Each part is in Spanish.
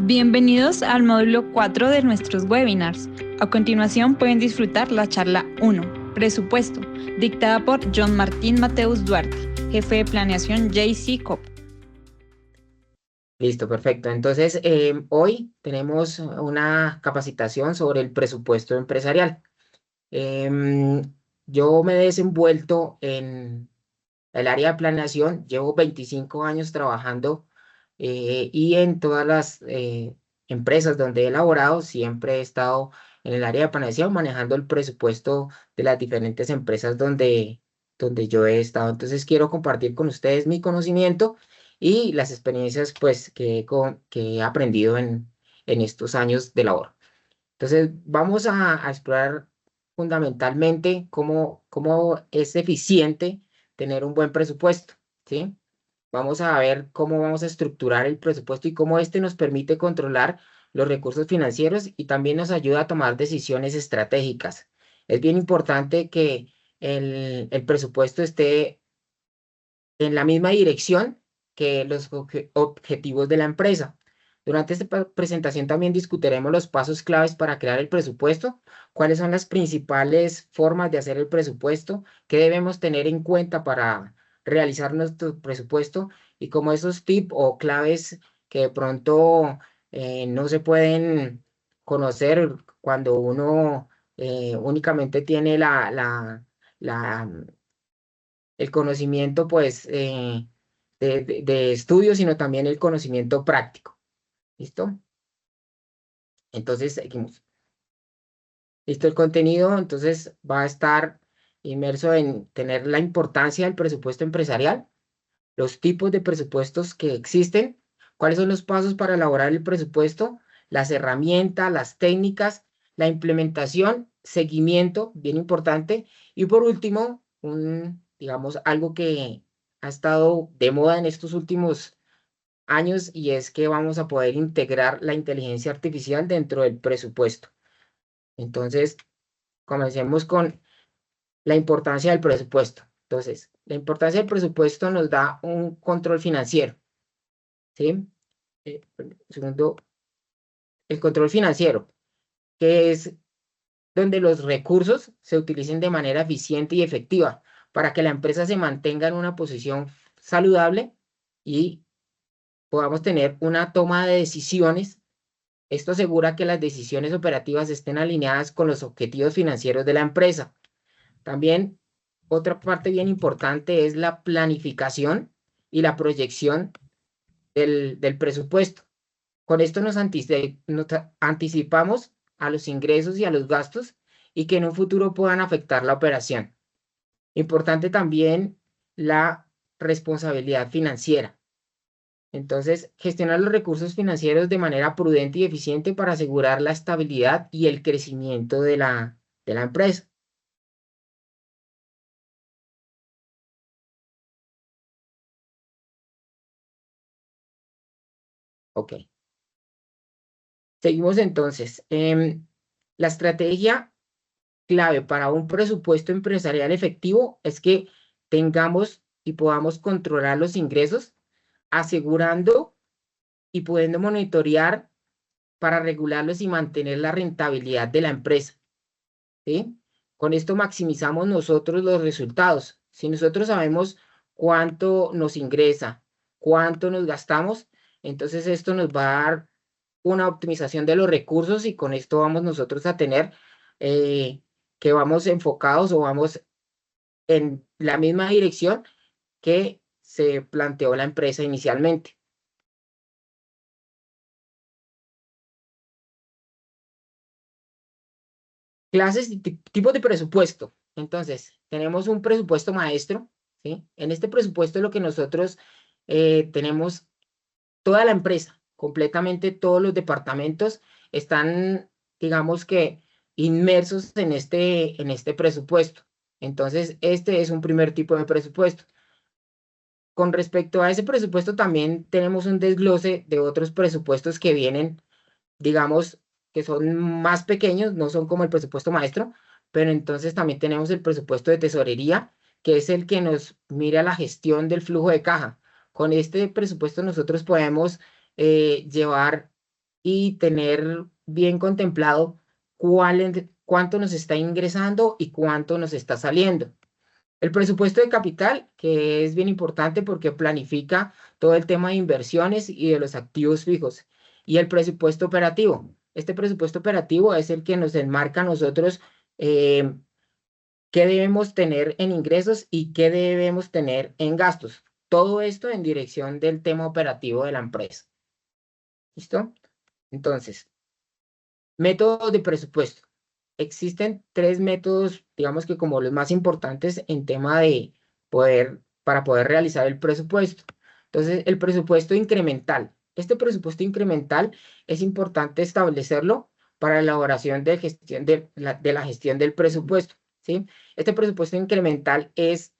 Bienvenidos al módulo 4 de nuestros webinars. A continuación pueden disfrutar la charla 1, Presupuesto, dictada por John Martín Mateus Duarte, jefe de planeación JC Coop. Listo, perfecto. Entonces, hoy tenemos una capacitación sobre el presupuesto empresarial. Yo me he desenvuelto en el área de planeación, llevo 25 años trabajando y en todas las empresas donde he elaborado siempre he estado en el área de planeación manejando el presupuesto de las diferentes empresas donde yo he estado. Entonces quiero compartir con ustedes mi conocimiento y las experiencias pues que he aprendido en estos años de labor. Entonces vamos a explorar fundamentalmente cómo es eficiente tener un buen presupuesto, ¿sí? Vamos a ver cómo vamos a estructurar el presupuesto y cómo este nos permite controlar los recursos financieros y también nos ayuda a tomar decisiones estratégicas. Es bien importante que el presupuesto esté en la misma dirección que los objetivos de la empresa. Durante esta presentación también discutiremos los pasos claves para crear el presupuesto, cuáles son las principales formas de hacer el presupuesto, qué debemos tener en cuenta para realizar nuestro presupuesto y cómo esos tips o claves que de pronto no se pueden conocer cuando uno únicamente tiene la el conocimiento pues de estudio, sino también el conocimiento práctico. ¿Listo? Entonces, seguimos. Listo, el contenido entonces va a estar inmerso en tener la importancia del presupuesto empresarial, los tipos de presupuestos que existen, cuáles son los pasos para elaborar el presupuesto, las herramientas, las técnicas, la implementación, seguimiento, bien importante, y por último, digamos, algo que ha estado de moda en estos últimos años y es que vamos a poder integrar la inteligencia artificial dentro del presupuesto. Entonces, comencemos con la importancia del presupuesto. Entonces, la importancia del presupuesto nos da un control financiero, ¿sí? Segundo, el control financiero, que es donde los recursos se utilicen de manera eficiente y efectiva para que la empresa se mantenga en una posición saludable y podamos tener una toma de decisiones. Esto asegura que las decisiones operativas estén alineadas con los objetivos financieros de la empresa. También otra parte bien importante es la planificación y la proyección del presupuesto. Con esto nos anticipamos a los ingresos y a los gastos y que en un futuro puedan afectar la operación. Importante también la responsabilidad financiera. Entonces, gestionar los recursos financieros de manera prudente y eficiente para asegurar la estabilidad y el crecimiento de la empresa. Ok. Seguimos entonces. La estrategia clave para un presupuesto empresarial efectivo es que tengamos y podamos controlar los ingresos, asegurando y pudiendo monitorear para regularlos y mantener la rentabilidad de la empresa, ¿sí? Con esto maximizamos nosotros los resultados. Si nosotros sabemos cuánto nos ingresa, cuánto nos gastamos, entonces esto nos va a dar una optimización de los recursos y con esto vamos nosotros a tener que vamos enfocados o vamos en la misma dirección que se planteó la empresa inicialmente. Clases y tipos de presupuesto. Entonces, tenemos un presupuesto maestro, ¿sí? En este presupuesto lo que nosotros tenemos, toda la empresa, completamente todos los departamentos están, digamos que, inmersos en este presupuesto. Entonces, este es un primer tipo de presupuesto. Con respecto a ese presupuesto, también tenemos un desglose de otros presupuestos que vienen, digamos, que son más pequeños, no son como el presupuesto maestro, pero entonces también tenemos el presupuesto de tesorería, que es el que nos mira la gestión del flujo de caja. Con este presupuesto nosotros podemos llevar y tener bien contemplado cuánto nos está ingresando y cuánto nos está saliendo. El presupuesto de capital, que es bien importante porque planifica todo el tema de inversiones y de los activos fijos. Y el presupuesto operativo. Este presupuesto operativo es el que nos enmarca a nosotros qué debemos tener en ingresos y qué debemos tener en gastos. Todo esto en dirección del tema operativo de la empresa. ¿Listo? Entonces, métodos de presupuesto. Existen tres métodos, digamos que como los más importantes en tema de para poder realizar el presupuesto. Entonces, el presupuesto incremental. Este presupuesto incremental es importante establecerlo para la elaboración de la gestión del presupuesto, ¿sí? Este presupuesto incremental es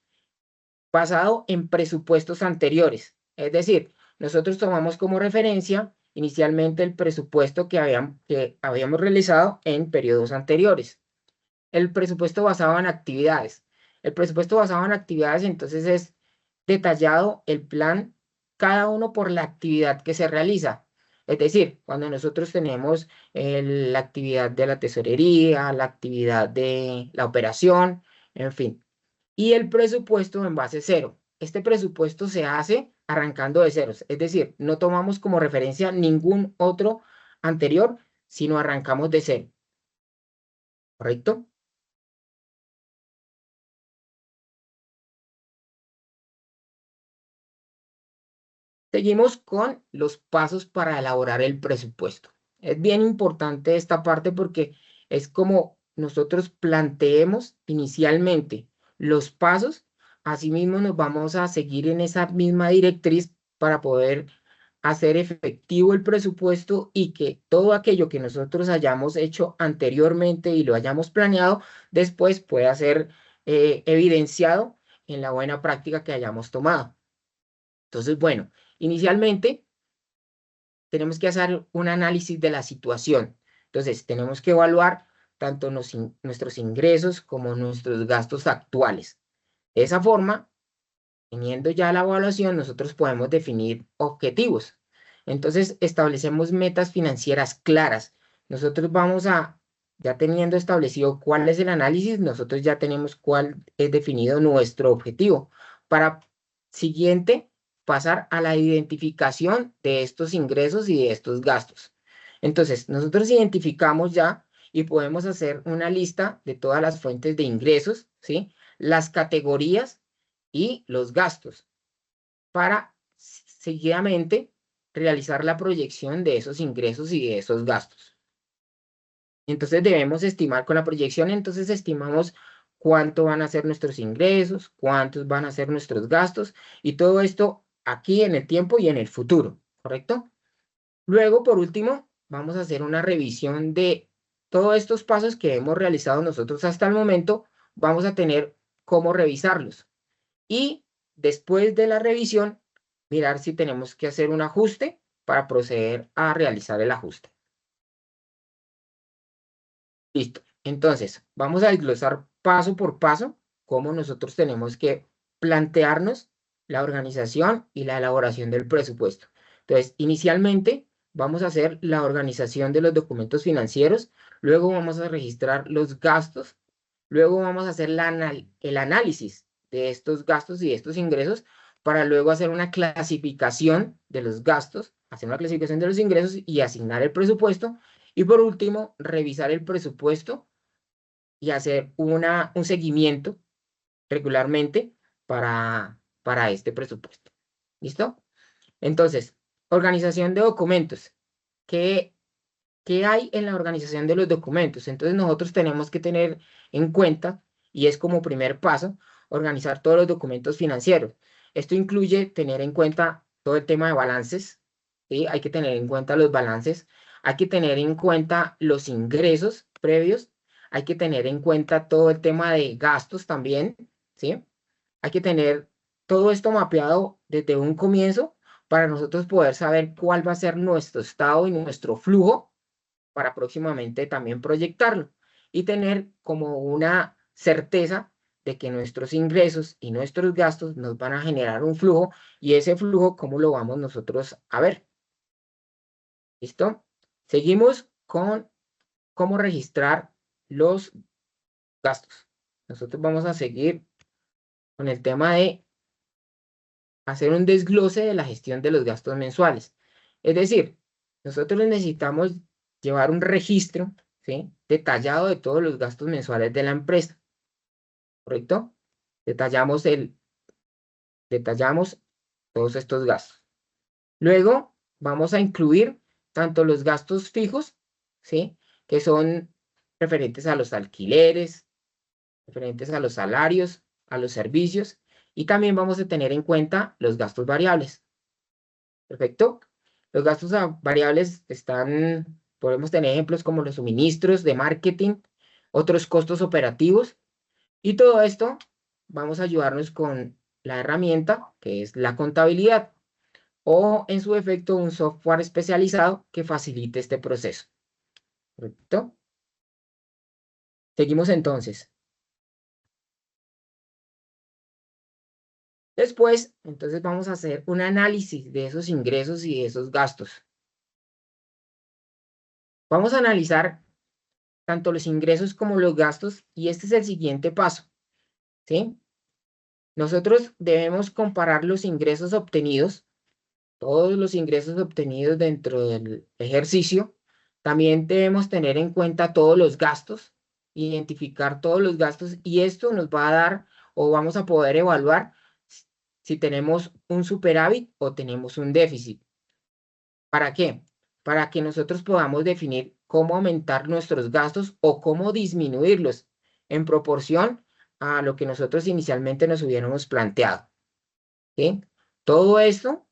basado en presupuestos anteriores. Es decir, nosotros tomamos como referencia inicialmente el presupuesto que habíamos realizado en periodos anteriores. El presupuesto basado en actividades. El presupuesto basado en actividades, entonces, es detallado el plan, cada uno por la actividad que se realiza. Es decir, cuando nosotros tenemos la actividad de la tesorería, la actividad de la operación, en fin, y el presupuesto en base cero. Este presupuesto se hace arrancando de ceros, es decir, no tomamos como referencia ningún otro anterior, sino arrancamos de cero. ¿Correcto? Seguimos con los pasos para elaborar el presupuesto. Es bien importante esta parte porque es como nosotros planteemos inicialmente los pasos, asimismo nos vamos a seguir en esa misma directriz para poder hacer efectivo el presupuesto y que todo aquello que nosotros hayamos hecho anteriormente y lo hayamos planeado, después pueda ser evidenciado en la buena práctica que hayamos tomado. Entonces, bueno, inicialmente tenemos que hacer un análisis de la situación. Entonces, tenemos que evaluar tanto nuestros ingresos como nuestros gastos actuales. De esa forma, teniendo ya la evaluación, nosotros podemos definir objetivos. Entonces, establecemos metas financieras claras. Nosotros ya teniendo establecido cuál es el análisis, nosotros ya tenemos cuál es definido nuestro objetivo. Para siguiente, pasar a la identificación de estos ingresos y de estos gastos. Entonces, nosotros identificamos ya y podemos hacer una lista de todas las fuentes de ingresos, ¿sí? Las categorías y los gastos para seguidamente realizar la proyección de esos ingresos y de esos gastos. Entonces debemos estimar con la proyección, entonces estimamos cuánto van a ser nuestros ingresos, cuántos van a ser nuestros gastos y todo esto aquí en el tiempo y en el futuro, ¿correcto? Luego, por último, vamos a hacer una revisión de todos estos pasos que hemos realizado nosotros hasta el momento, vamos a tener cómo revisarlos. Y después de la revisión, mirar si tenemos que hacer un ajuste para proceder a realizar el ajuste. Listo. Entonces, vamos a desglosar paso por paso cómo nosotros tenemos que plantearnos la organización y la elaboración del presupuesto. Entonces, inicialmente vamos a hacer la organización de los documentos financieros, luego vamos a registrar los gastos, luego vamos a hacer el análisis de estos gastos y de estos ingresos para luego hacer una clasificación de los gastos, hacer una clasificación de los ingresos y asignar el presupuesto. Y por último, revisar el presupuesto y hacer un seguimiento regularmente para este presupuesto. ¿Listo? Entonces, organización de documentos. ¿Qué hay en la organización de los documentos? Entonces, nosotros tenemos que tener en cuenta, y es como primer paso, organizar todos los documentos financieros. Esto incluye tener en cuenta todo el tema de balances, ¿sí? Hay que tener en cuenta los balances, hay que tener en cuenta los ingresos previos, hay que tener en cuenta todo el tema de gastos también, ¿sí? Hay que tener todo esto mapeado desde un comienzo para nosotros poder saber cuál va a ser nuestro estado y nuestro flujo para próximamente también proyectarlo y tener como una certeza de que nuestros ingresos y nuestros gastos nos van a generar un flujo, y ese flujo, ¿cómo lo vamos nosotros a ver? ¿Listo? Seguimos con cómo registrar los gastos. Nosotros vamos a seguir con el tema de hacer un desglose de la gestión de los gastos mensuales. Es decir, nosotros necesitamos llevar un registro, ¿sí?, detallado de todos los gastos mensuales de la empresa, ¿correcto? Detallamos todos estos gastos. Luego vamos a incluir tanto los gastos fijos, ¿sí?, que son referentes a los alquileres, referentes a los salarios, a los servicios, y también vamos a tener en cuenta los gastos variables. ¿Perfecto? Los gastos variables podemos tener ejemplos como los suministros de marketing, otros costos operativos, y todo esto vamos a ayudarnos con la herramienta que es la contabilidad, o en su efecto un software especializado que facilite este proceso. ¿Correcto? Seguimos entonces. Después, entonces vamos a hacer un análisis de esos ingresos y de esos gastos. Vamos a analizar tanto los ingresos como los gastos, y este es el siguiente paso, ¿sí? Nosotros debemos comparar los ingresos obtenidos, todos los ingresos obtenidos dentro del ejercicio. También debemos tener en cuenta todos los gastos, identificar todos los gastos, y esto nos va a dar o vamos a poder evaluar si tenemos un superávit o tenemos un déficit. ¿Para qué? Para que nosotros podamos definir cómo aumentar nuestros gastos o cómo disminuirlos en proporción a lo que nosotros inicialmente nos hubiéramos planteado. ¿Sí? Todo esto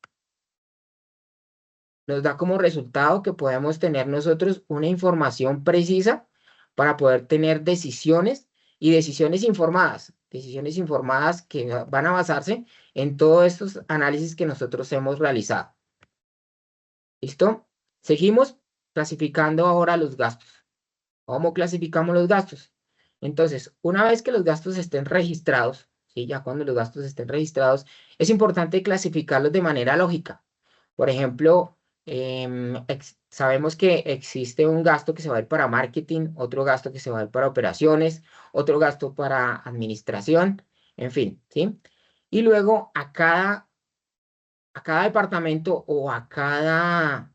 nos da como resultado que podemos tener nosotros una información precisa para poder tener decisiones, y decisiones informadas que van a basarse en todos estos análisis que nosotros hemos realizado. ¿Listo? Seguimos clasificando ahora los gastos. ¿Cómo clasificamos los gastos? Entonces, una vez que los gastos estén registrados, ¿sí?, ya cuando los gastos estén registrados, es importante clasificarlos de manera lógica. Por ejemplo, sabemos que existe un gasto que se va a ir para marketing, otro gasto que se va a ir para operaciones, otro gasto para administración, en fin, ¿sí? Y luego a cada departamento o a cada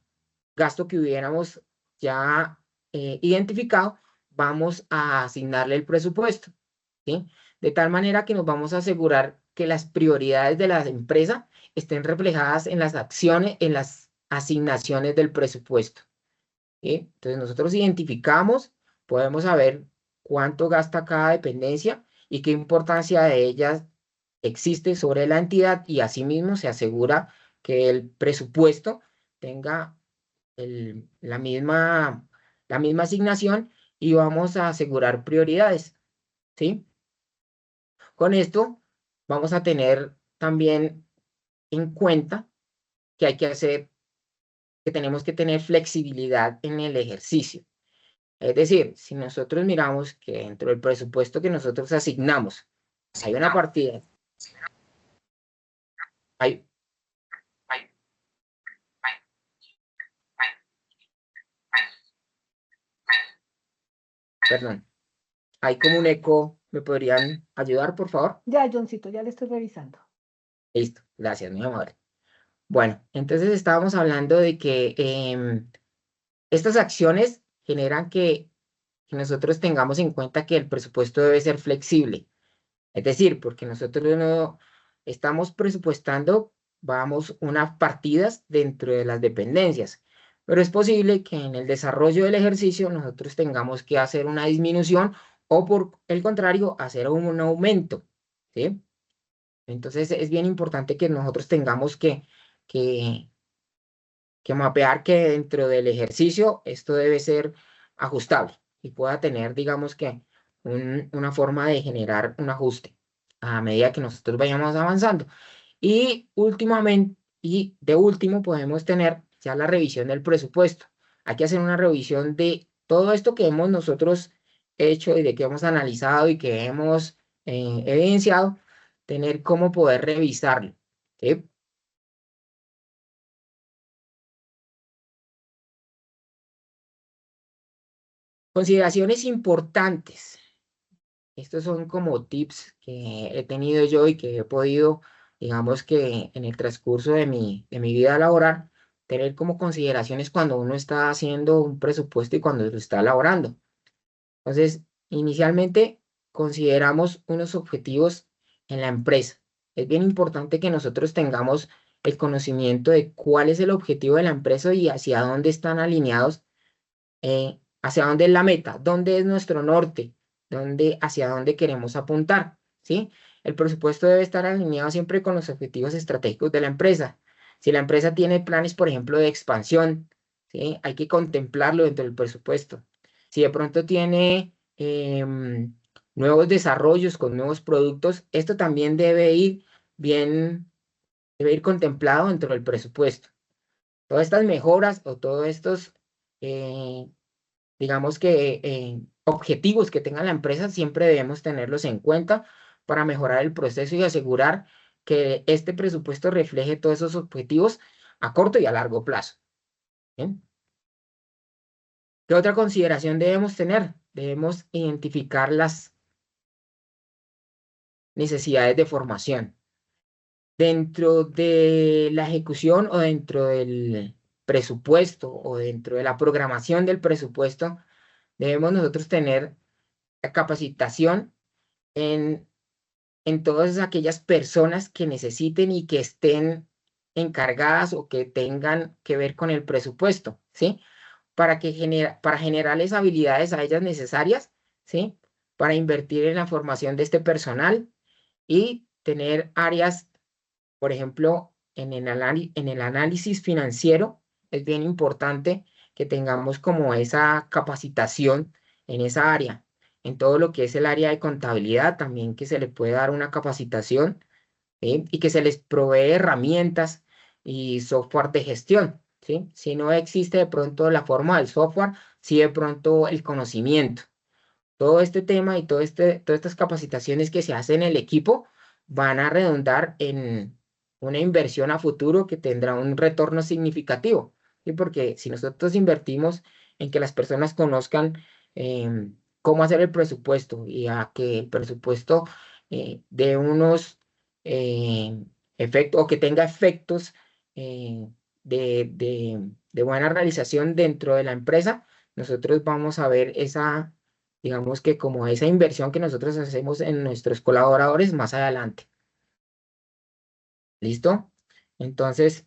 gasto que hubiéramos ya identificado, vamos a asignarle el presupuesto, ¿sí? De tal manera que nos vamos a asegurar que las prioridades de la empresa estén reflejadas en las acciones, en las asignaciones del presupuesto, ¿sí? Entonces nosotros identificamos, podemos saber cuánto gasta cada dependencia y qué importancia de ellas existe sobre la entidad, y asimismo se asegura que el presupuesto tenga la misma asignación, y vamos a asegurar prioridades, ¿sí? Con esto vamos a tener también en cuenta que tenemos que tener flexibilidad en el ejercicio. Es decir, si nosotros miramos que dentro del presupuesto que nosotros asignamos hay una partida, hay, perdón, hay como un eco, ¿me podrían ayudar, por favor? Ya, Johncito, ya le estoy revisando. Listo, gracias, mi amor. Bueno, entonces estábamos hablando de que estas acciones generan que nosotros tengamos en cuenta que el presupuesto debe ser flexible. Es decir, porque nosotros no estamos presupuestando, vamos, unas partidas dentro de las dependencias, pero es posible que en el desarrollo del ejercicio nosotros tengamos que hacer una disminución, o por el contrario, hacer un aumento, ¿sí? Entonces es bien importante que nosotros tengamos que, que mapear que dentro del ejercicio esto debe ser ajustable y pueda tener, digamos que, una forma de generar un ajuste a medida que nosotros vayamos avanzando. Y de último podemos tener ya la revisión del presupuesto. Hay que hacer una revisión de todo esto que hemos nosotros hecho y de que hemos analizado y que hemos evidenciado, tener cómo poder revisarlo, ¿sí? Consideraciones importantes. Estos son como tips que he tenido yo y que he podido, digamos que en el transcurso de mi vida laboral, tener como consideraciones cuando uno está haciendo un presupuesto y cuando lo está elaborando. Entonces, inicialmente consideramos unos objetivos en la empresa. Es bien importante que nosotros tengamos el conocimiento de cuál es el objetivo de la empresa y hacia dónde están alineados, hacia dónde es la meta, dónde es nuestro norte, hacia dónde queremos apuntar, ¿sí? El presupuesto debe estar alineado siempre con los objetivos estratégicos de la empresa. Si la empresa tiene planes, por ejemplo, de expansión, ¿sí? Hay que contemplarlo dentro del presupuesto. Si de pronto tiene nuevos desarrollos con nuevos productos, esto también debe ir contemplado dentro del presupuesto. Todas estas mejoras o todos estos, digamos que objetivos que tenga la empresa, siempre debemos tenerlos en cuenta para mejorar el proceso y asegurar que este presupuesto refleje todos esos objetivos a corto y a largo plazo. ¿Bien? ¿Qué otra consideración debemos tener? Debemos identificar las necesidades de formación. Dentro de la ejecución o dentro del presupuesto o dentro de la programación del presupuesto, debemos nosotros tener la capacitación en todas aquellas personas que necesiten y que estén encargadas o que tengan que ver con el presupuesto, ¿sí? Para generarles habilidades a ellas necesarias, ¿sí? Para invertir en la formación de este personal y tener áreas, por ejemplo, en el análisis financiero, es bien importante que tengamos como esa capacitación en esa área. En todo lo que es el área de contabilidad, también que se le puede dar una capacitación, ¿sí? Y que se les provee herramientas y software de gestión, ¿sí? Si no existe de pronto la forma del software, sí de pronto el conocimiento. Todo este tema y todas estas capacitaciones que se hacen en el equipo van a redundar en una inversión a futuro que tendrá un retorno significativo, ¿sí? Porque si nosotros invertimos en que las personas conozcan cómo hacer el presupuesto y a que el presupuesto dé unos efectos o que tenga efectos de buena realización dentro de la empresa, nosotros vamos a ver esa, digamos que como esa inversión que nosotros hacemos en nuestros colaboradores más adelante. ¿Listo? Entonces,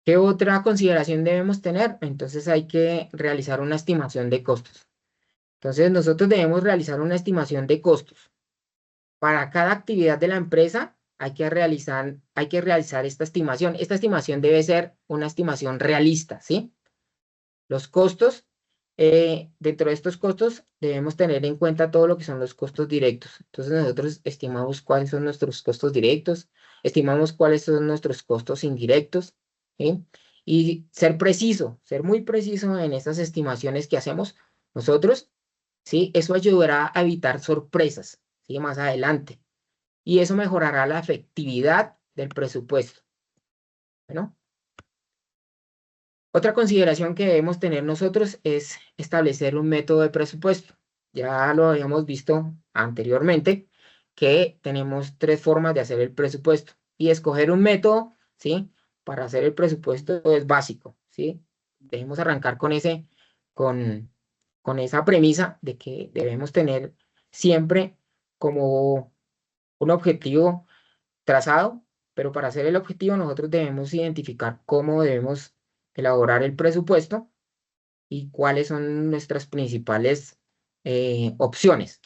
¿qué otra consideración debemos tener? Entonces hay que realizar una estimación de costos. Entonces nosotros debemos realizar una estimación de costos. Para cada actividad de la empresa hay que realizar esta estimación. Esta estimación debe ser una estimación realista, ¿sí? Los costos, dentro de estos costos debemos tener en cuenta todo lo que son los costos directos. Entonces nosotros estimamos cuáles son nuestros costos directos, estimamos cuáles son nuestros costos indirectos, ¿sí? Y ser muy preciso en estas estimaciones que hacemos nosotros, ¿sí? Eso ayudará a evitar sorpresas, ¿sí? Más adelante. Y eso mejorará la efectividad del presupuesto. Bueno. Otra consideración que debemos tener nosotros es establecer un método de presupuesto. Ya lo habíamos visto anteriormente, que tenemos 3 formas de hacer el presupuesto. Y escoger un método, ¿sí? Para hacer el presupuesto es básico, ¿sí? Debemos arrancar con esa premisa de que debemos tener siempre como un objetivo trazado, pero para hacer el objetivo nosotros debemos identificar cómo debemos elaborar el presupuesto y cuáles son nuestras principales opciones.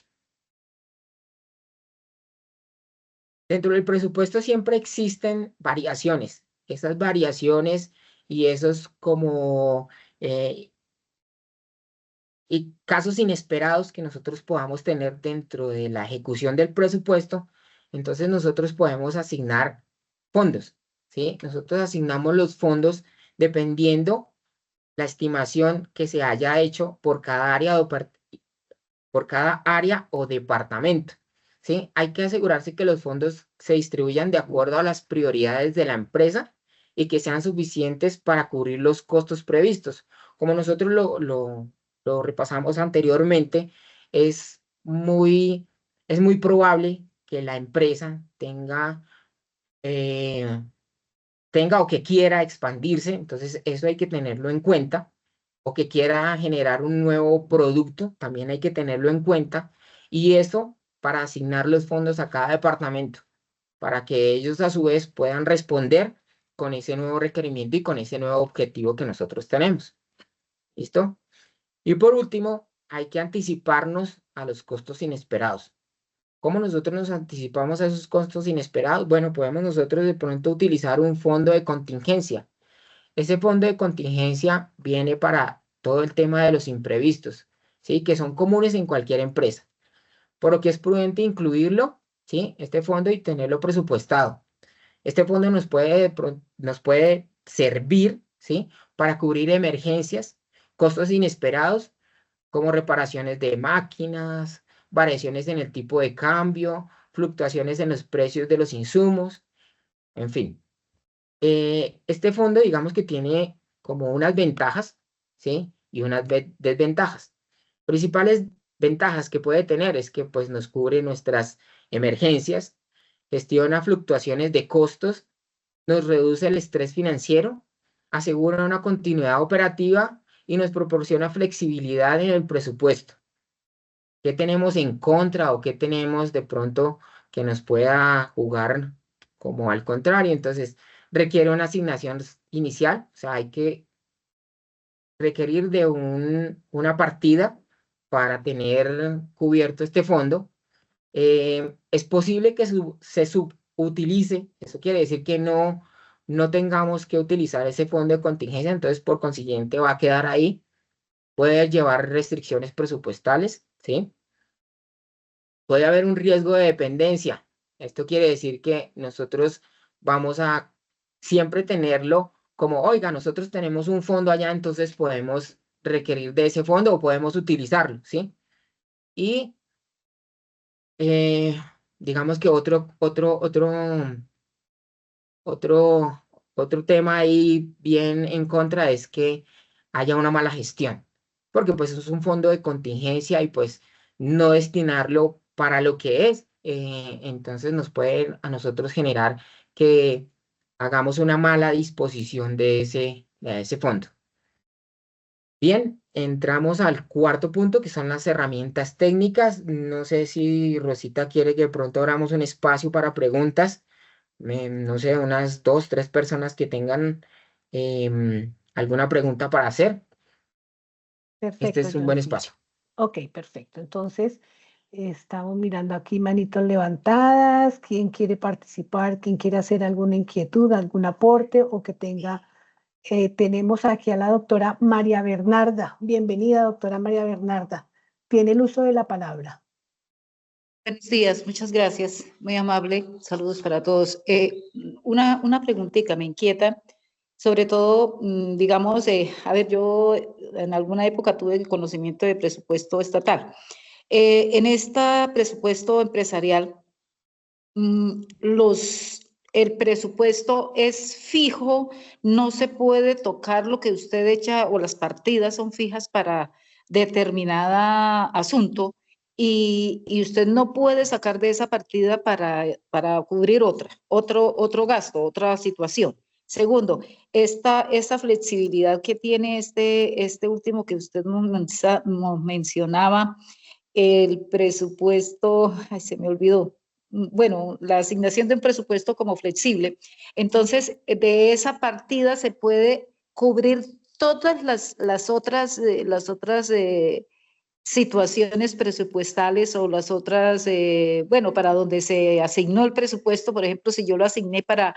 Dentro del presupuesto siempre existen variaciones. Esas variaciones y esos como y casos inesperados que nosotros podamos tener dentro de la ejecución del presupuesto, entonces nosotros podemos asignar fondos, ¿sí? Nosotros asignamos los fondos dependiendo la estimación que se haya hecho por cada área o departamento, ¿sí? Hay que asegurarse que los fondos se distribuyan de acuerdo a las prioridades de la empresa y que sean suficientes para cubrir los costos previstos. Como nosotros lo repasamos anteriormente, es muy probable que la empresa tenga o que quiera expandirse, entonces eso hay que tenerlo en cuenta, o que quiera generar un nuevo producto, también hay que tenerlo en cuenta, y eso para asignar los fondos a cada departamento, para que ellos a su vez puedan responder con ese nuevo requerimiento y con ese nuevo objetivo que nosotros tenemos. ¿Listo? Y por último, hay que anticiparnos a los costos inesperados. ¿Cómo nosotros nos anticipamos a esos costos inesperados? Bueno, podemos nosotros de pronto utilizar un fondo de contingencia. Ese fondo de contingencia viene para todo el tema de los imprevistos, ¿sí? Que son comunes en cualquier empresa, por lo que es prudente incluirlo, ¿sí? Este fondo y tenerlo presupuestado. Este fondo nos puede servir, ¿sí? Para cubrir emergencias, costos inesperados, como reparaciones de máquinas, variaciones en el tipo de cambio, fluctuaciones en los precios de los insumos, en fin. Este fondo, digamos que tiene como unas ventajas, ¿sí? Y unas desventajas. Principales ventajas que puede tener es que pues nos cubre nuestras emergencias, gestiona fluctuaciones de costos, nos reduce el estrés financiero, asegura una continuidad operativa y nos proporciona flexibilidad en el presupuesto. ¿Qué tenemos en contra o qué tenemos de pronto que nos pueda jugar como al contrario? Entonces, requiere una asignación inicial, o sea, hay que requerir de una partida para tener cubierto este fondo. Es posible que se subutilice, eso quiere decir que no tengamos que utilizar ese fondo de contingencia, entonces por consiguiente va a quedar ahí, puede llevar restricciones presupuestales, ¿sí? Puede haber un riesgo de dependencia. Esto quiere decir que nosotros vamos a siempre tenerlo como, oiga, nosotros tenemos un fondo allá, entonces podemos requerir de ese fondo o podemos utilizarlo, ¿sí? Y digamos que otro tema ahí bien en contra es que haya una mala gestión, porque pues es un fondo de contingencia y pues no destinarlo para lo que es, entonces nos puede a nosotros generar que hagamos una mala disposición de ese fondo. Bien, entramos al cuarto punto, que son las herramientas técnicas. No sé si Rosita quiere que de pronto abramos un espacio para preguntas. No sé, unas 2, 3 personas que tengan alguna pregunta para hacer. Este Perfecto, es un buen John. espacio. Ok, perfecto. Entonces, estamos mirando aquí manitos levantadas. ¿Quién quiere participar? ¿Quién quiere hacer alguna inquietud, algún aporte o que tenga? Tenemos aquí a la doctora María Bernarda. Bienvenida, doctora María Bernarda. Tiene el uso de la palabra. Buenos días, muchas gracias, muy amable, saludos para todos. Una preguntita me inquieta, sobre todo, digamos, a ver, yo en alguna época tuve el conocimiento de presupuesto estatal. En este presupuesto empresarial, el presupuesto es fijo, no se puede tocar lo que usted echa o las partidas son fijas para determinada asunto y usted no puede sacar de esa partida para cubrir otro gasto, otra situación. Segundo, esta flexibilidad que tiene este último que usted nos mencionaba, el presupuesto, ay, se me olvidó, bueno, la asignación de un presupuesto como flexible. Entonces, de esa partida se puede cubrir todas las otras situaciones presupuestales o las otras, bueno, para donde se asignó el presupuesto. Por ejemplo, si yo lo asigné para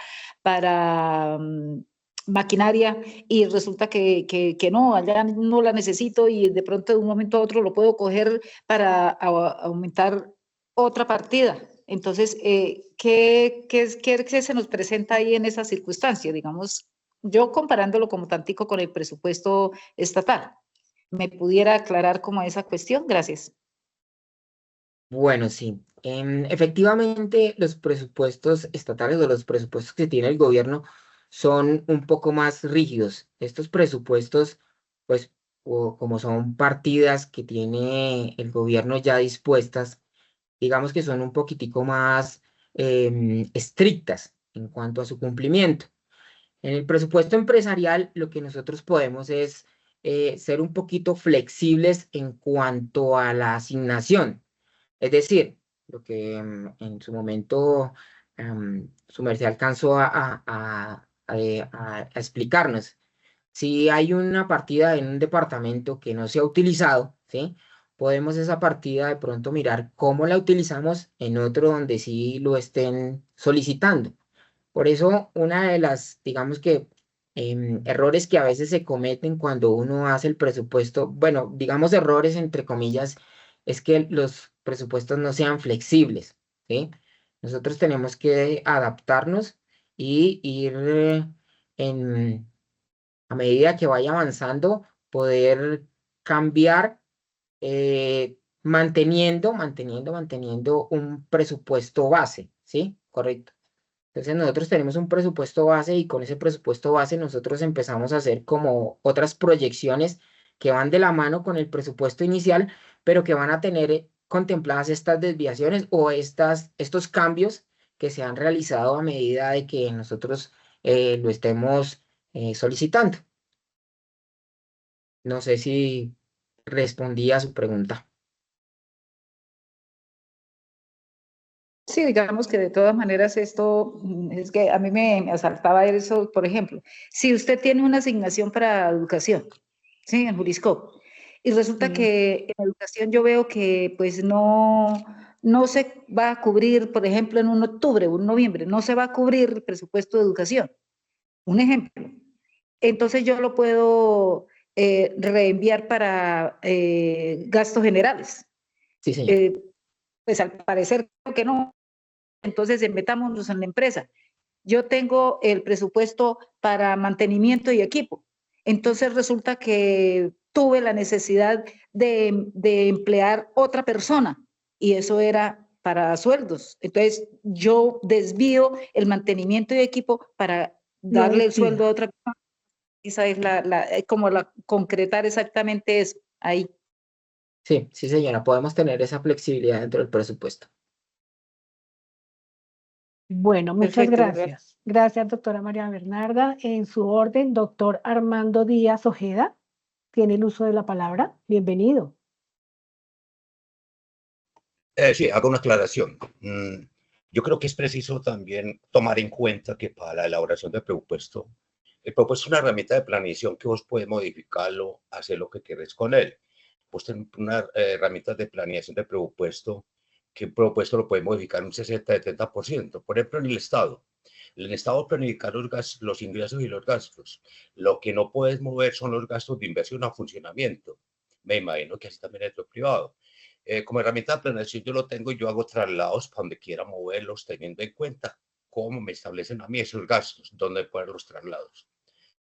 maquinaria y resulta que no, allá no la necesito y de pronto de un momento a otro lo puedo coger para aumentar otra partida. Entonces, ¿qué se nos presenta ahí en esa circunstancia? Digamos, yo comparándolo como tantico con el presupuesto estatal. ¿Me pudiera aclarar como esa cuestión? Gracias. Bueno, sí. Efectivamente, los presupuestos estatales o los presupuestos que tiene el gobierno son un poco más rígidos. Estos presupuestos, pues, como son partidas que tiene el gobierno ya dispuestas, digamos que son un poquitico más estrictas en cuanto a su cumplimiento. En el presupuesto empresarial, lo que nosotros podemos es ser un poquito flexibles en cuanto a la asignación. Es decir, lo que en su momento su merced alcanzó a explicarnos. Si hay una partida en un departamento que no se ha utilizado, ¿sí? Podemos esa partida de pronto mirar cómo la utilizamos en otro donde sí lo estén solicitando. Por eso, una de las, digamos que, errores que a veces se cometen cuando uno hace el presupuesto, bueno, digamos errores entre comillas, es que los presupuestos no sean flexibles, ¿sí? Nosotros tenemos que adaptarnos y ir a medida que vaya avanzando, poder cambiar, manteniendo un presupuesto base, ¿sí? Correcto. Entonces nosotros tenemos un presupuesto base y con ese presupuesto base nosotros empezamos a hacer como otras proyecciones que van de la mano con el presupuesto inicial, pero que van a tener contempladas estas desviaciones o estos cambios que se han realizado a medida de que nosotros lo estemos solicitando. No sé si respondí a su pregunta. Sí, digamos que de todas maneras esto es que a mí me asaltaba eso, por ejemplo, si usted tiene una asignación para educación, ¿sí? En Jurisco, y resulta Sí. que en educación yo veo que pues no se va a cubrir, por ejemplo, en un octubre o un noviembre, no se va a cubrir el presupuesto de educación. Un ejemplo. Entonces yo lo puedo reenviar para gastos generales. Sí, señor. Pues al parecer creo que no. Entonces metámonos en la empresa. Yo tengo el presupuesto para mantenimiento y equipo. Entonces resulta que tuve la necesidad de emplear otra persona y eso era para sueldos. Entonces yo desvío el mantenimiento y equipo para Lo darle el sueldo desvía. a otra persona. Esa es como concretar exactamente eso ahí. Sí, sí, señora. Podemos tener esa flexibilidad dentro del presupuesto. Bueno, muchas Perfecto, gracias. gracias. Gracias, doctora María Bernarda. En su orden, doctor Armando Díaz Ojeda, tiene el uso de la palabra. Bienvenido. Sí, hago una aclaración. Yo creo que es preciso también tomar en cuenta que para la elaboración del presupuesto, el presupuesto es una herramienta de planeación que vos puedes modificarlo, hacer lo que querés con él. Vos tenés una herramienta de planeación de presupuesto que el presupuesto lo puede modificar un 60-70%. Por ejemplo, en el Estado. En el Estado planificar los ingresos y los gastos. Lo que no puedes mover son los gastos de inversión a funcionamiento. Me imagino que así también es lo privado. Como herramienta de planeación yo lo tengo y yo hago traslados para donde quiera moverlos, teniendo en cuenta cómo me establecen a mí esos gastos, dónde poner los traslados.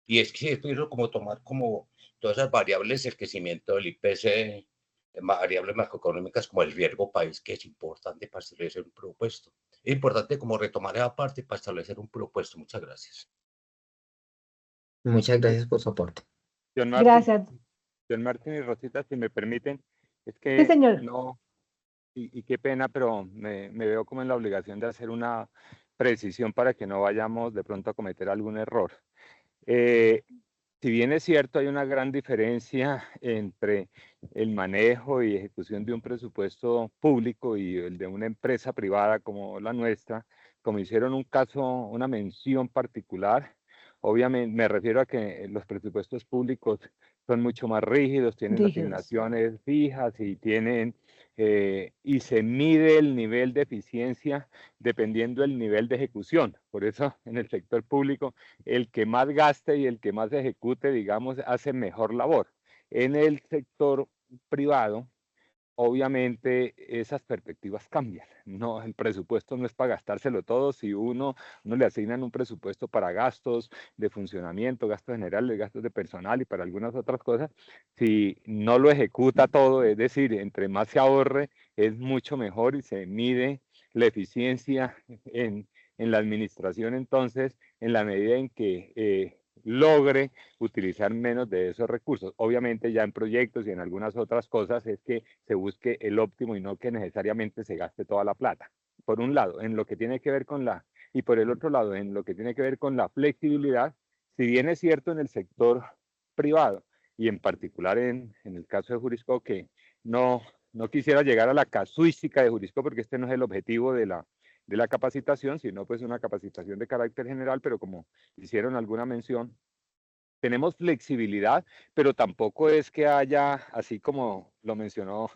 Y es que esto es como tomar como todas esas variables, el crecimiento del IPC, variables macroeconómicas como el riesgo país, que es importante para establecer un presupuesto. Es importante como retomar esa parte para establecer un presupuesto. Muchas gracias. Muchas gracias por su aporte. Gracias. John Martín y Rosita, si me permiten, es Sí, que señor. no, y qué pena, pero me veo como en la obligación de hacer una precisión para que no vayamos de pronto a cometer algún error. Si bien es cierto, hay una gran diferencia entre el manejo y ejecución de un presupuesto público y el de una empresa privada como la nuestra, como hicieron un caso, una mención particular, obviamente me refiero a que los presupuestos públicos son mucho más rígidos, tienen Rígidos. asignaciones fijas y tienen y se mide el nivel de eficiencia dependiendo del nivel de ejecución. Por eso en el sector público el que más gaste y el que más ejecute, digamos, hace mejor labor. En el sector privado, obviamente esas perspectivas cambian. No, el presupuesto no es para gastárselo todo. Si uno le asignan un presupuesto para gastos de funcionamiento, gastos generales, gastos de personal y para algunas otras cosas, si no lo ejecuta todo, es decir, entre más se ahorre, es mucho mejor y se mide la eficiencia en la administración, entonces en la medida en que logre utilizar menos de esos recursos. Obviamente ya en proyectos y en algunas otras cosas es que se busque el óptimo y no que necesariamente se gaste toda la plata. Por un lado, en lo que tiene que ver con y por el otro lado, en lo que tiene que ver con la flexibilidad, si bien es cierto en el sector privado y en particular en el caso de Jurisco, que no quisiera llegar a la casuística de Jurisco porque este no es el objetivo de la capacitación, sino pues una capacitación de carácter general, pero como hicieron alguna mención, tenemos flexibilidad, pero tampoco es que haya, así como lo mencionó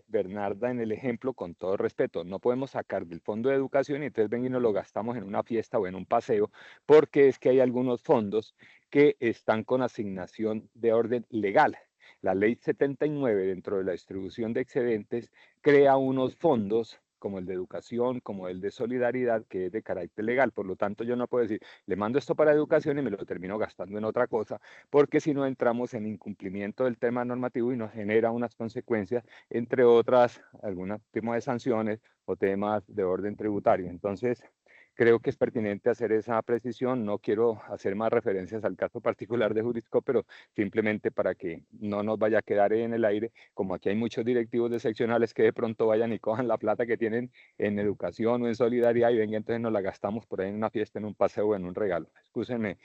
Bernarda en el ejemplo, con todo respeto, no podemos sacar del fondo de educación y entonces ven y nos lo gastamos en una fiesta o en un paseo, porque es que hay algunos fondos que están con asignación de orden legal. La ley 79, dentro de la distribución de excedentes, crea unos fondos como el de educación, como el de solidaridad, que es de carácter legal. Por lo tanto, yo no puedo decir, le mando esto para educación y me lo termino gastando en otra cosa, porque si no entramos en incumplimiento del tema normativo y nos genera unas consecuencias, entre otras, algún tipo de sanciones o temas de orden tributario. Entonces, creo que es pertinente hacer esa precisión. No quiero hacer más referencias al caso particular de Jurisco, pero simplemente para que no nos vaya a quedar en el aire, como aquí hay muchos directivos de seccionales que de pronto vayan y cojan la plata que tienen en educación o en solidaridad y vengan, entonces nos la gastamos por ahí en una fiesta, en un paseo o en un regalo. Excúsenme,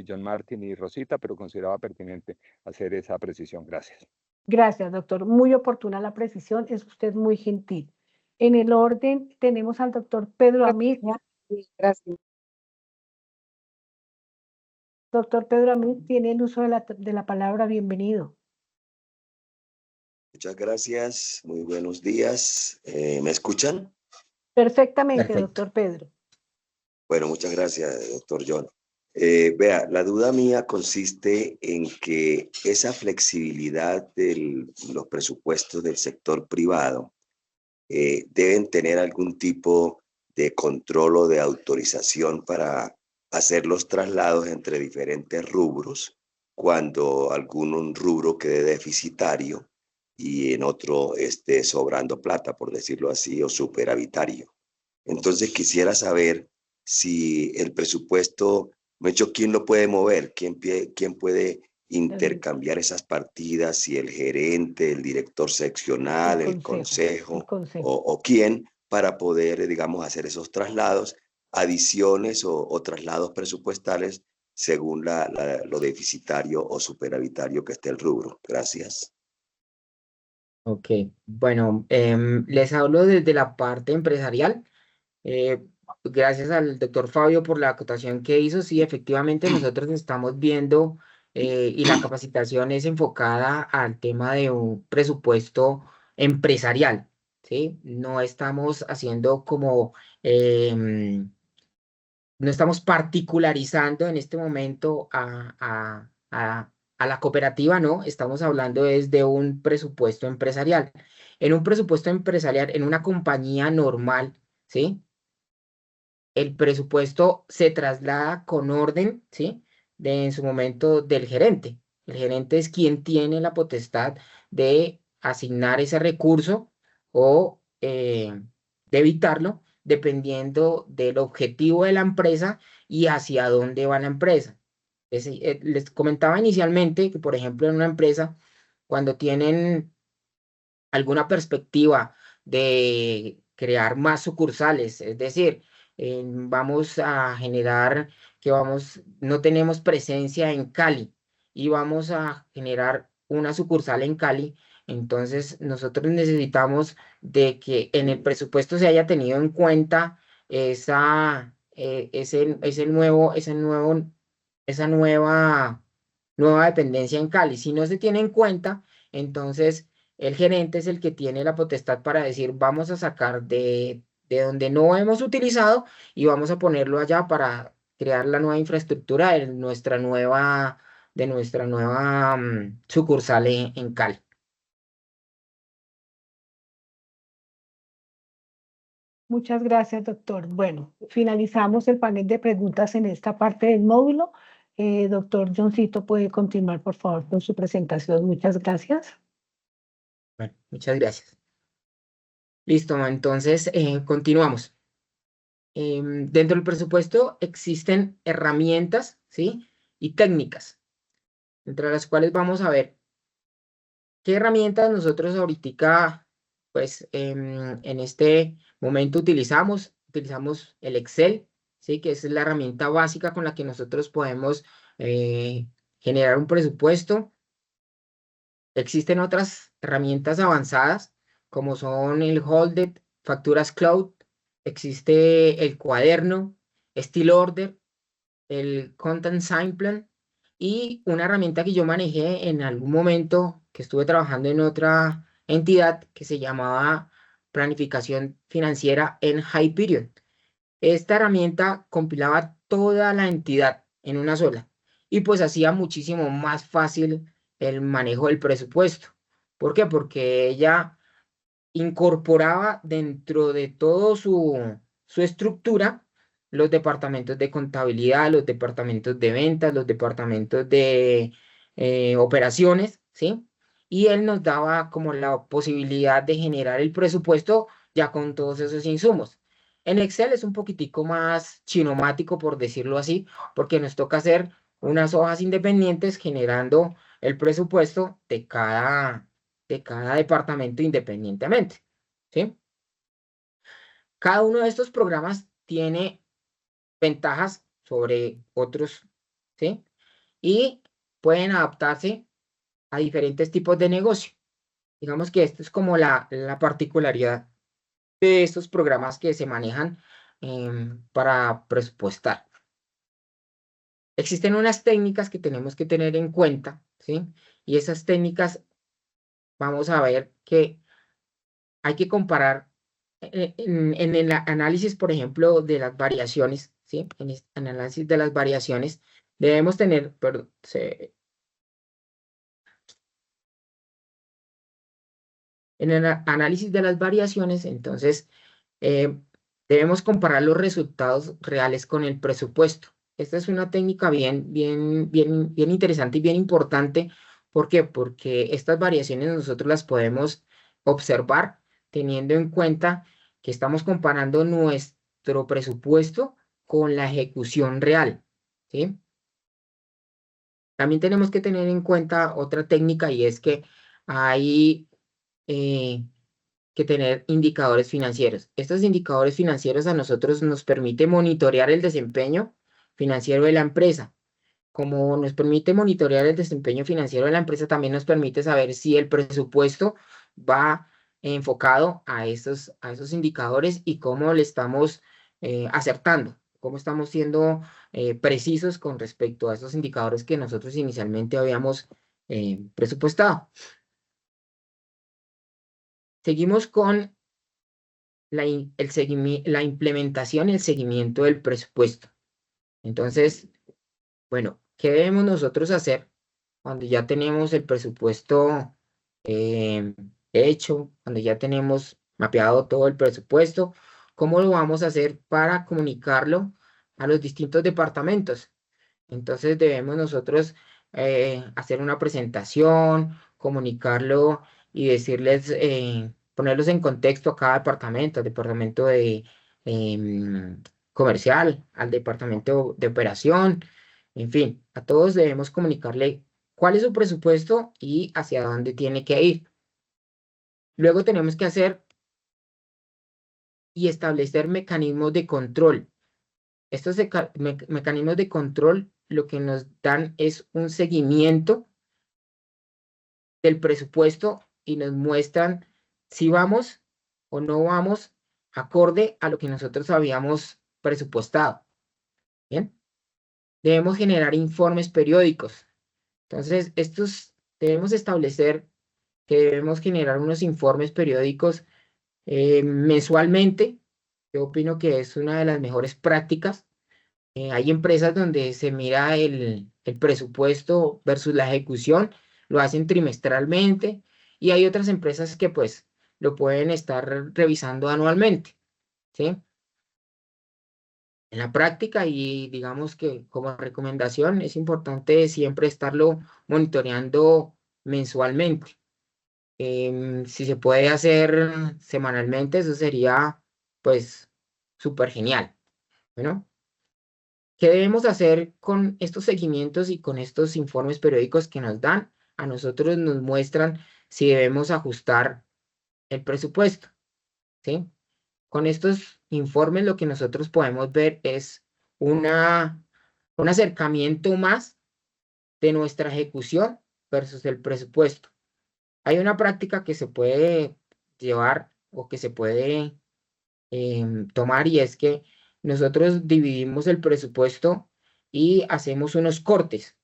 John Martin y Rosita, pero consideraba pertinente hacer esa precisión. Gracias. Gracias, doctor. Muy oportuna la precisión, es usted muy gentil. En el orden tenemos al doctor Pedro Amir. Gracias. Doctor Pedro Amir, tiene el uso de la palabra. Bienvenido. Muchas gracias, muy buenos días. ¿Me escuchan? Perfectamente, Perfecto. doctor Pedro. Bueno, muchas gracias, doctor John. Vea, la duda mía consiste en que esa flexibilidad de los presupuestos del sector privado deben tener algún tipo de control o de autorización para hacer los traslados entre diferentes rubros cuando algún rubro quede deficitario y en otro esté sobrando plata, por decirlo así, o superavitario. Entonces quisiera saber si el presupuesto, ¿quién lo puede mover? ¿Quién puede intercambiar esas partidas? Si el gerente, el director seccional, el consejo. O quién, para poder, digamos, hacer esos traslados, adiciones o traslados presupuestales según lo deficitario o superavitario que esté el rubro. Gracias. Ok, bueno, les hablo desde la parte empresarial. Gracias al doctor Fabio por la acotación que hizo. Sí, efectivamente nosotros estamos viendo y la capacitación es enfocada al tema de un presupuesto empresarial, ¿sí? No estamos haciendo como, no estamos particularizando en este momento a la cooperativa, no, estamos hablando es de un presupuesto empresarial. En un presupuesto empresarial, en una compañía normal, ¿sí? El presupuesto se traslada con orden, ¿sí? En su momento del gerente. El gerente es quien tiene la potestad de asignar ese recurso o de evitarlo, dependiendo del objetivo de la empresa y hacia dónde va la empresa. Les comentaba inicialmente que, por ejemplo, en una empresa, cuando tienen alguna perspectiva de crear más sucursales, es decir, vamos a generar que no tenemos presencia en Cali y vamos a generar una sucursal en Cali, entonces nosotros necesitamos de que en el presupuesto se haya tenido en cuenta esa nueva dependencia en Cali. Si no se tiene en cuenta, entonces el gerente es el que tiene la potestad para decir, vamos a sacar de donde no hemos utilizado y vamos a ponerlo allá para crear la nueva infraestructura de nuestra nueva sucursal en Cali. Muchas gracias, doctor. Bueno, finalizamos el panel de preguntas en esta parte del módulo. Doctor Johncito, puede continuar, por favor, con su presentación. Muchas gracias. Bueno, muchas gracias. Listo, entonces continuamos. Dentro del presupuesto existen herramientas, ¿sí? Y técnicas, entre las cuales vamos a ver qué herramientas nosotros ahorita, pues, en este momento utilizamos. Utilizamos el Excel, ¿sí? Que es la herramienta básica con la que nosotros podemos generar un presupuesto. Existen otras herramientas avanzadas, como son el Holded, Facturas Cloud, existe el Cuaderno, Steel Order, el Content Sign Plan y una herramienta que yo manejé en algún momento que estuve trabajando en otra entidad que se llamaba Planificación Financiera en Hyperion. Esta herramienta compilaba toda la entidad en una sola y pues hacía muchísimo más fácil el manejo del presupuesto. ¿Por qué? Porque ella incorporaba dentro de todo su estructura los departamentos de contabilidad, los departamentos de ventas, los departamentos de operaciones, ¿sí? Y él nos daba como la posibilidad de generar el presupuesto ya con todos esos insumos. En Excel es un poquitico más chinomático, por decirlo así, porque nos toca hacer unas hojas independientes generando el presupuesto de cada departamento independientemente, ¿sí? Cada uno de estos programas tiene ventajas sobre otros, ¿sí? Y pueden adaptarse a diferentes tipos de negocio. Digamos que esto es como la particularidad de estos programas que se manejan para presupuestar. Existen unas técnicas que tenemos que tener en cuenta, ¿sí? Y esas técnicas, vamos a ver que hay que comparar en el análisis, por ejemplo, de las variaciones, ¿sí? En el análisis de las variaciones, debemos tener, perdón, en el análisis de las variaciones, entonces, debemos comparar los resultados reales con el presupuesto. Esta es una técnica bien interesante y bien importante. ¿Por qué? Porque estas variaciones nosotros las podemos observar teniendo en cuenta que estamos comparando nuestro presupuesto con la ejecución real, ¿sí? También tenemos que tener en cuenta otra técnica y es que hay que tener indicadores financieros. Estos indicadores financieros a nosotros nos permite monitorear el desempeño financiero de la empresa. Como nos permite monitorear el desempeño financiero de la empresa, también nos permite saber si el presupuesto va enfocado a esos indicadores y cómo le estamos acertando, cómo estamos siendo precisos con respecto a esos indicadores que nosotros inicialmente habíamos presupuestado. Seguimos con la implementación y el seguimiento del presupuesto. Entonces, bueno, ¿qué debemos nosotros hacer cuando ya tenemos el presupuesto hecho, cuando ya tenemos mapeado todo el presupuesto? ¿Cómo lo vamos a hacer para comunicarlo a los distintos departamentos? Entonces debemos nosotros hacer una presentación, comunicarlo y decirles, ponerlos en contexto a cada departamento, al departamento de comercial, al departamento de operación, en fin, a todos debemos comunicarle cuál es su presupuesto y hacia dónde tiene que ir. Luego tenemos que hacer y establecer mecanismos de control. Estos mecanismos de control lo que nos dan es un seguimiento del presupuesto y nos muestran si vamos o no vamos acorde a lo que nosotros habíamos presupuestado. Bien, debemos generar informes periódicos. Entonces, debemos establecer que debemos generar unos informes periódicos mensualmente. Yo opino que es una de las mejores prácticas. Hay empresas donde se mira el presupuesto versus la ejecución, lo hacen trimestralmente y hay otras empresas que pues lo pueden estar revisando anualmente, ¿sí? En la práctica y digamos que como recomendación es importante siempre estarlo monitoreando mensualmente. Si se puede hacer semanalmente, eso sería pues súper genial, Bueno, ¿qué debemos hacer con estos seguimientos y con estos informes periódicos que nos dan? A nosotros nos muestran si debemos ajustar el presupuesto, ¿sí? Con estos informes lo que nosotros podemos ver es un acercamiento más de nuestra ejecución versus el presupuesto. Hay una práctica que se puede llevar o que se puede tomar, y es que nosotros dividimos el presupuesto y hacemos unos cortes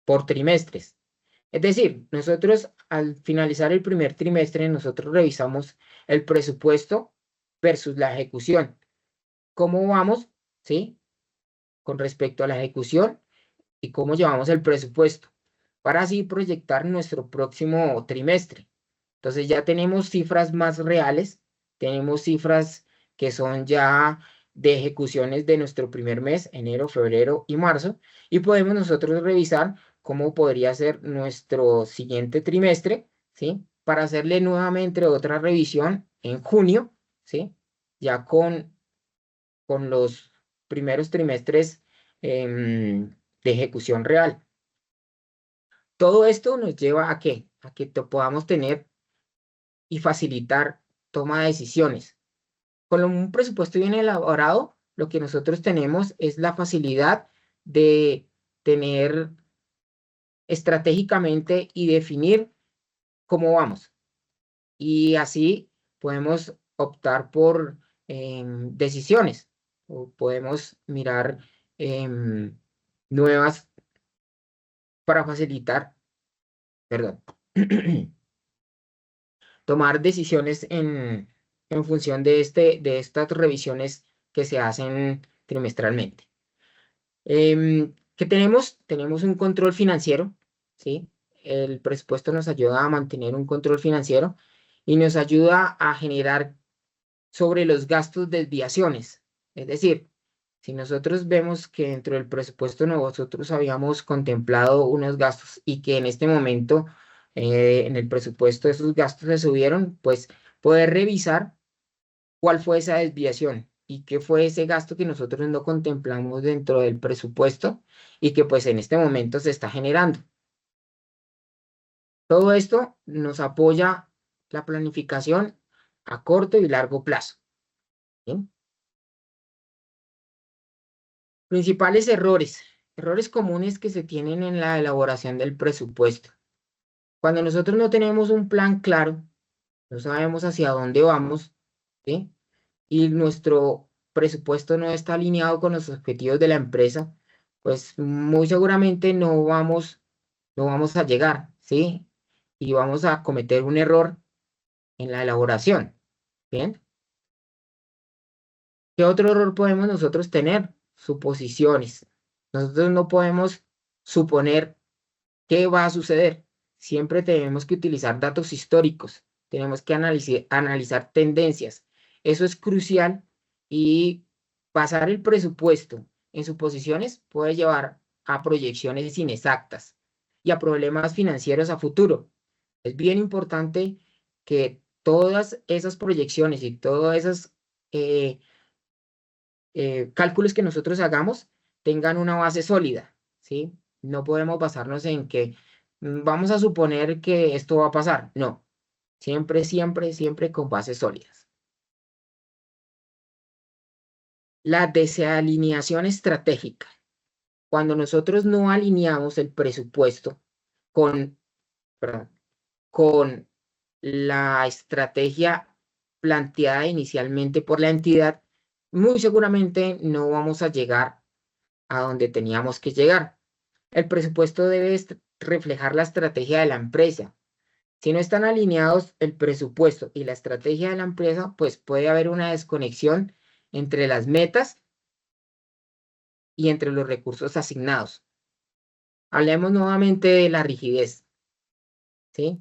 por trimestres. Es decir, nosotros al finalizar el primer trimestre, nosotros revisamos el presupuesto versus la ejecución. ¿Cómo vamos? ¿Sí? Con respecto a la ejecución y cómo llevamos el presupuesto, para así proyectar nuestro próximo trimestre. Entonces ya tenemos cifras más reales, tenemos cifras que son ya de ejecuciones de nuestro primer mes, enero, febrero y marzo, y podemos nosotros revisar cómo podría ser nuestro siguiente trimestre, ¿sí? Para hacerle nuevamente otra revisión en junio, ¿sí? Ya con los primeros trimestres de ejecución real. Todo esto nos lleva a ¿qué? A que podamos tener y facilitar toma de decisiones. Con un presupuesto bien elaborado, lo que nosotros tenemos es la facilidad de tener estratégicamente y definir cómo vamos. Y así podemos optar por decisiones, o podemos mirar nuevas para facilitar, perdón, tomar decisiones en función de estas revisiones que se hacen trimestralmente. ¿Qué tenemos? Tenemos un control financiero, ¿sí? El presupuesto nos ayuda a mantener un control financiero y nos ayuda a generar sobre los gastos desviaciones. Es decir, si nosotros vemos que dentro del presupuesto nosotros habíamos contemplado unos gastos y que en este momento en el presupuesto esos gastos se subieron, pues poder revisar cuál fue esa desviación y qué fue ese gasto que nosotros no contemplamos dentro del presupuesto y que pues en este momento se está generando. Todo esto nos apoya la planificación a corto y largo plazo. ¿Bien? Principales errores comunes que se tienen en la elaboración del presupuesto. Cuando nosotros no tenemos un plan claro, no sabemos hacia dónde vamos, ¿sí? Y nuestro presupuesto no está alineado con los objetivos de la empresa, pues muy seguramente no vamos a llegar, ¿sí? Y vamos a cometer un error en la elaboración, ¿bien? ¿Qué otro error podemos nosotros tener? Suposiciones. Nosotros no podemos suponer qué va a suceder. Siempre tenemos que utilizar datos históricos, tenemos que analizar tendencias. Eso es crucial, y basar el presupuesto en suposiciones puede llevar a proyecciones inexactas y a problemas financieros a futuro. Es bien importante que todas esas proyecciones y todos esos cálculos que nosotros hagamos tengan una base sólida, ¿sí? No podemos basarnos en que vamos a suponer que esto va a pasar. No, siempre, siempre, siempre con bases sólidas. La desalineación estratégica. Cuando nosotros no alineamos el presupuesto con la estrategia planteada inicialmente por la entidad, muy seguramente no vamos a llegar a donde teníamos que llegar. El presupuesto debe reflejar la estrategia de la empresa. Si no están alineados el presupuesto y la estrategia de la empresa, pues puede haber una desconexión entre las metas y entre los recursos asignados. Hablemos nuevamente de la rigidez, ¿sí?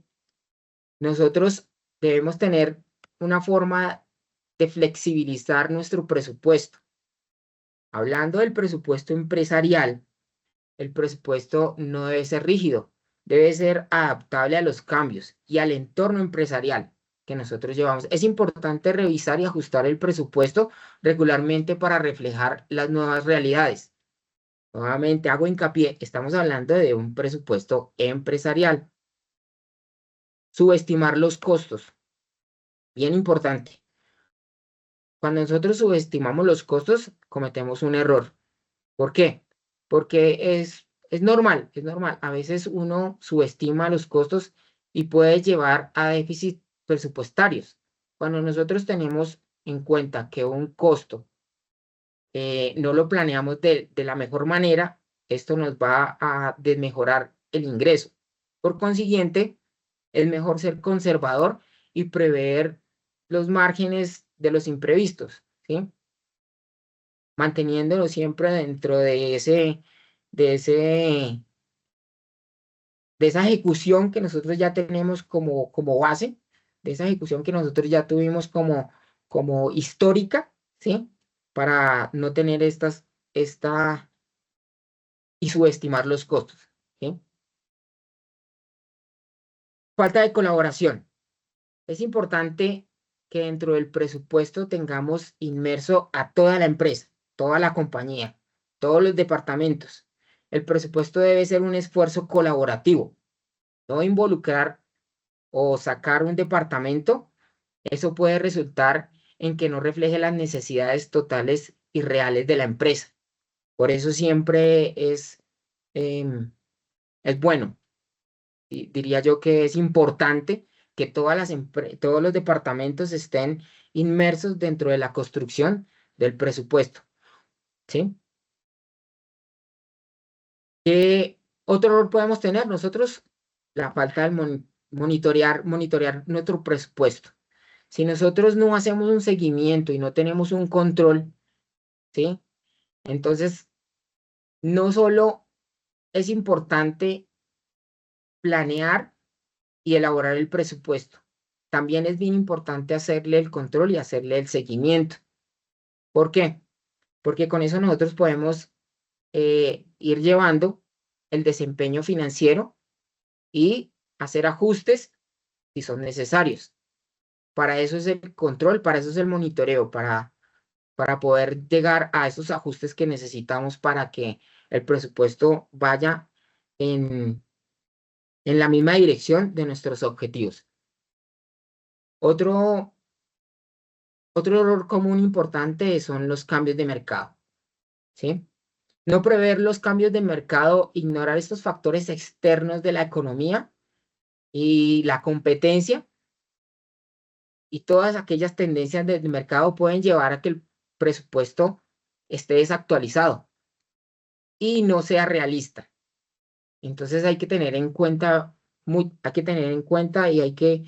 Nosotros debemos tener una forma de flexibilizar nuestro presupuesto. Hablando del presupuesto empresarial, el presupuesto no debe ser rígido, debe ser adaptable a los cambios y al entorno empresarial que nosotros llevamos. Es importante revisar y ajustar el presupuesto regularmente para reflejar las nuevas realidades. Nuevamente hago hincapié, estamos hablando de un presupuesto empresarial. Subestimar los costos, bien importante. Cuando nosotros subestimamos los costos, cometemos un error. ¿Por qué? Porque es normal, es normal. A veces uno subestima los costos y puede llevar a déficit presupuestarios. Cuando nosotros tenemos en cuenta que un costo no lo planeamos de la mejor manera, esto nos va a desmejorar el ingreso. Por consiguiente, es mejor ser conservador y prever los márgenes de los imprevistos, ¿sí? Manteniéndolo siempre dentro de esa ejecución que nosotros ya tenemos como base, de esa ejecución que nosotros ya tuvimos como histórica, ¿sí? Para no tener y subestimar los costos, ¿sí? Falta de colaboración. Es importante que dentro del presupuesto tengamos inmerso a toda la empresa, toda la compañía, todos los departamentos. El presupuesto debe ser un esfuerzo colaborativo, no involucrar o sacar un departamento. Eso puede resultar en que no refleje las necesidades totales y reales de la empresa. Por eso siempre es bueno, y diría yo que es importante que todos los departamentos estén inmersos dentro de la construcción del presupuesto, ¿sí? ¿Qué otro error podemos tener? Nosotros, la falta de monitorear nuestro presupuesto. Si nosotros no hacemos un seguimiento y no tenemos un control, ¿sí? Entonces, no solo es importante planear y elaborar el presupuesto, también es bien importante hacerle el control y hacerle el seguimiento. ¿Por qué? Porque con eso nosotros podemos ir llevando el desempeño financiero y hacer ajustes si son necesarios. Para eso es el control, para eso es el monitoreo, para poder llegar a esos ajustes que necesitamos para que el presupuesto vaya en la misma dirección de nuestros objetivos. Otro error común importante son los cambios de mercado, ¿sí? No prever los cambios de mercado, ignorar estos factores externos de la economía y la competencia y todas aquellas tendencias del mercado pueden llevar a que el presupuesto esté desactualizado y no sea realista. Entonces hay que tener en cuenta y hay que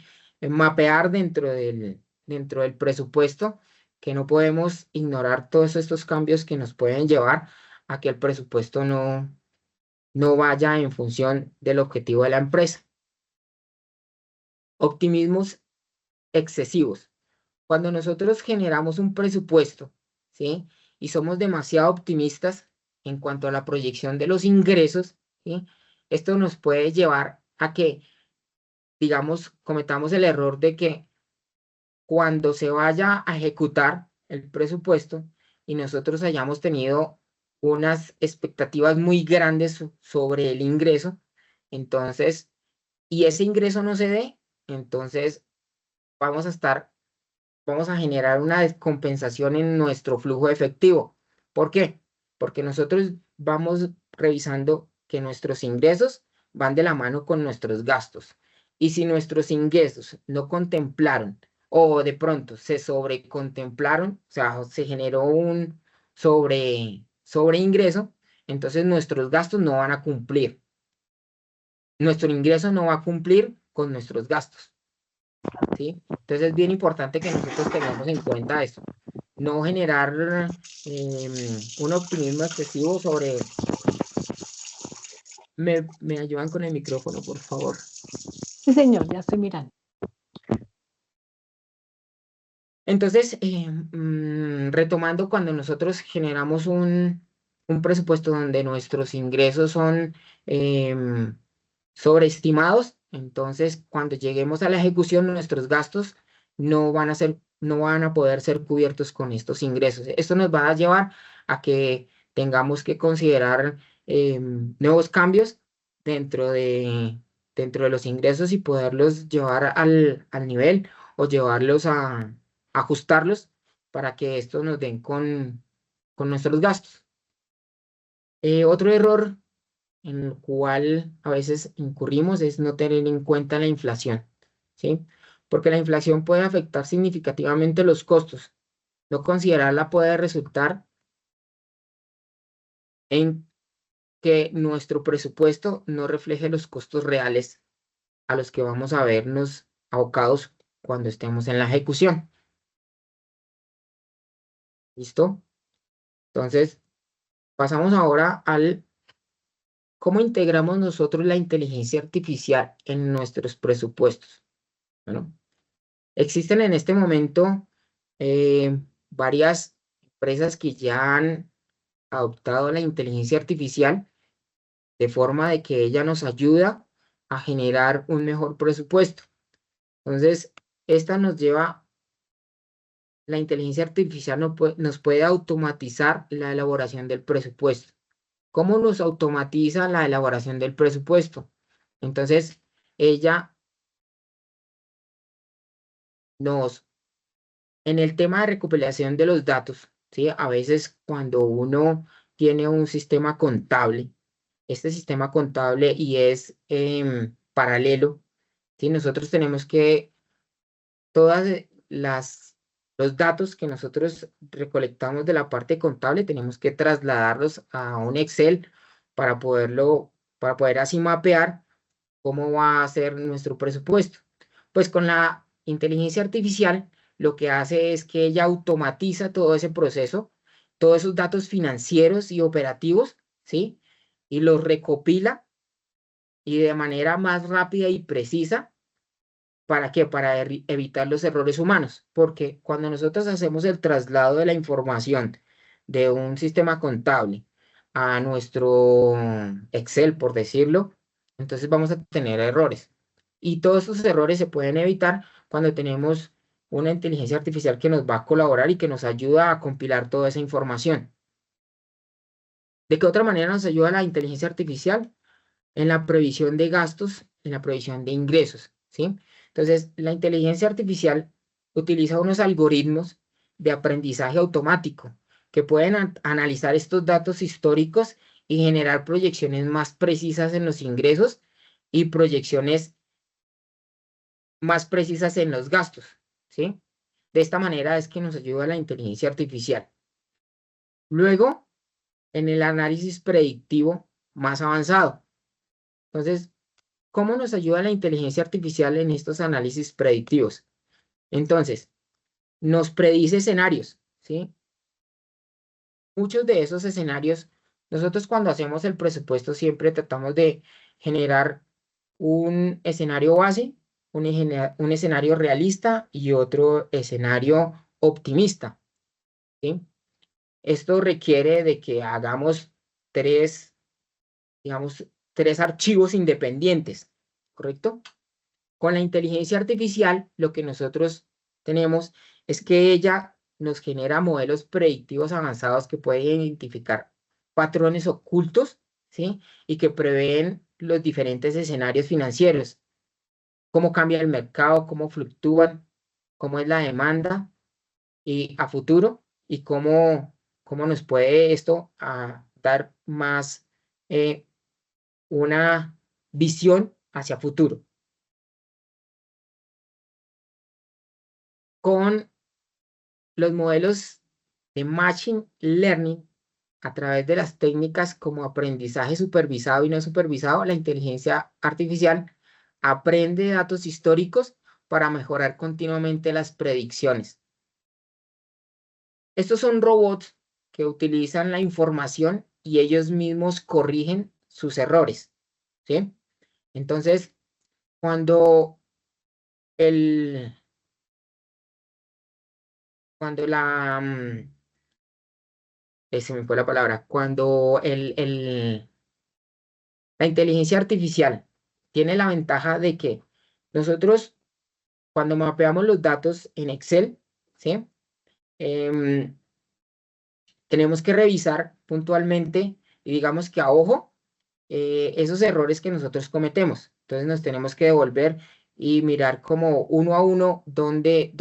mapear dentro del presupuesto que no podemos ignorar todos estos cambios que nos pueden llevar a que el presupuesto no vaya en función del objetivo de la empresa. Optimismos excesivos. Cuando nosotros generamos un presupuesto, ¿sí? Y somos demasiado optimistas en cuanto a la proyección de los ingresos, ¿sí? Esto nos puede llevar a que, digamos, cometamos el error de que cuando se vaya a ejecutar el presupuesto y nosotros hayamos tenido unas expectativas muy grandes sobre el ingreso, entonces, y ese ingreso no se dé, entonces vamos a generar una descompensación en nuestro flujo efectivo. ¿Por qué? Porque nosotros vamos revisando que nuestros ingresos van de la mano con nuestros gastos. Y si nuestros ingresos no contemplaron o de pronto se sobrecontemplaron, o sea, se generó un sobre ingreso, entonces nuestros gastos no van a cumplir. Nuestro ingreso no va a cumplir con nuestros gastos, ¿sí? Entonces es bien importante que nosotros tengamos en cuenta eso. No generar un optimismo excesivo sobre... ¿Me ayudan con el micrófono, por favor? Sí, señor, ya estoy mirando. Entonces, retomando, cuando nosotros generamos un presupuesto donde nuestros ingresos son sobreestimados, entonces cuando lleguemos a la ejecución, nuestros gastos no van a poder ser cubiertos con estos ingresos. Esto nos va a llevar a que tengamos que considerar nuevos cambios dentro de los ingresos y poderlos llevar al nivel o llevarlos a ajustarlos para que estos nos den con nuestros gastos. Otro error en el cual a veces incurrimos es no tener en cuenta la inflación, ¿sí? Porque la inflación puede afectar significativamente los costos. No considerarla puede resultar en que nuestro presupuesto no refleje los costos reales a los que vamos a vernos abocados cuando estemos en la ejecución. ¿Listo? Entonces, pasamos ahora al cómo integramos nosotros la inteligencia artificial en nuestros presupuestos. Bueno, existen en este momento varias empresas que ya han adoptado la inteligencia artificial de forma de que ella nos ayuda a generar un mejor presupuesto. Entonces, esta nos lleva, la inteligencia artificial nos puede automatizar la elaboración del presupuesto. ¿Cómo nos automatiza la elaboración del presupuesto? Entonces, ella en el tema de recopilación de los datos, ¿sí? A veces cuando uno tiene un sistema contable, este sistema contable y es paralelo, ¿sí? Nosotros tenemos que todas los datos que nosotros recolectamos de la parte contable, tenemos que trasladarlos a un Excel para poder así mapear cómo va a ser nuestro presupuesto. Pues con la inteligencia artificial, lo que hace es que ella automatiza todo ese proceso, todos esos datos financieros y operativos, ¿sí? Y los recopila y de manera más rápida y precisa. ¿Para qué? Para evitar los errores humanos, porque cuando nosotros hacemos el traslado de la información de un sistema contable a nuestro Excel, por decirlo, entonces vamos a tener errores. Y todos esos errores se pueden evitar cuando tenemos una inteligencia artificial que nos va a colaborar y que nos ayuda a compilar toda esa información. ¿De qué otra manera nos ayuda la inteligencia artificial? En la previsión de gastos, en la previsión de ingresos, ¿sí? Entonces, la inteligencia artificial utiliza unos algoritmos de aprendizaje automático que pueden analizar estos datos históricos y generar proyecciones más precisas en los ingresos y proyecciones más precisas en los gastos, ¿sí? De esta manera es que nos ayuda la inteligencia artificial. Luego, en el análisis predictivo más avanzado. Entonces, ¿cómo nos ayuda la inteligencia artificial en estos análisis predictivos? Entonces, nos predice escenarios, ¿sí? Muchos de esos escenarios, nosotros cuando hacemos el presupuesto siempre tratamos de generar un escenario base, un escenario realista y otro escenario optimista, ¿sí? Esto requiere de que hagamos tres archivos independientes, ¿correcto? Con la inteligencia artificial, lo que nosotros tenemos es que ella nos genera modelos predictivos avanzados que pueden identificar patrones ocultos, ¿sí? Y que prevén los diferentes escenarios financieros, cómo cambia el mercado, cómo fluctúan, cómo es la demanda y a futuro y cómo nos puede esto dar más una visión hacia futuro. Con los modelos de Machine Learning, a través de las técnicas como aprendizaje supervisado y no supervisado, la inteligencia artificial aprende datos históricos para mejorar continuamente las predicciones. Estos son robots que utilizan la información y ellos mismos corrigen sus errores, ¿sí? Entonces, cuando se me fue la palabra, cuando la inteligencia artificial tiene la ventaja de que nosotros cuando mapeamos los datos en Excel, ¿sí? Tenemos que revisar puntualmente y digamos que a ojo esos errores que nosotros cometemos. Entonces nos tenemos que devolver y mirar como uno a uno dónde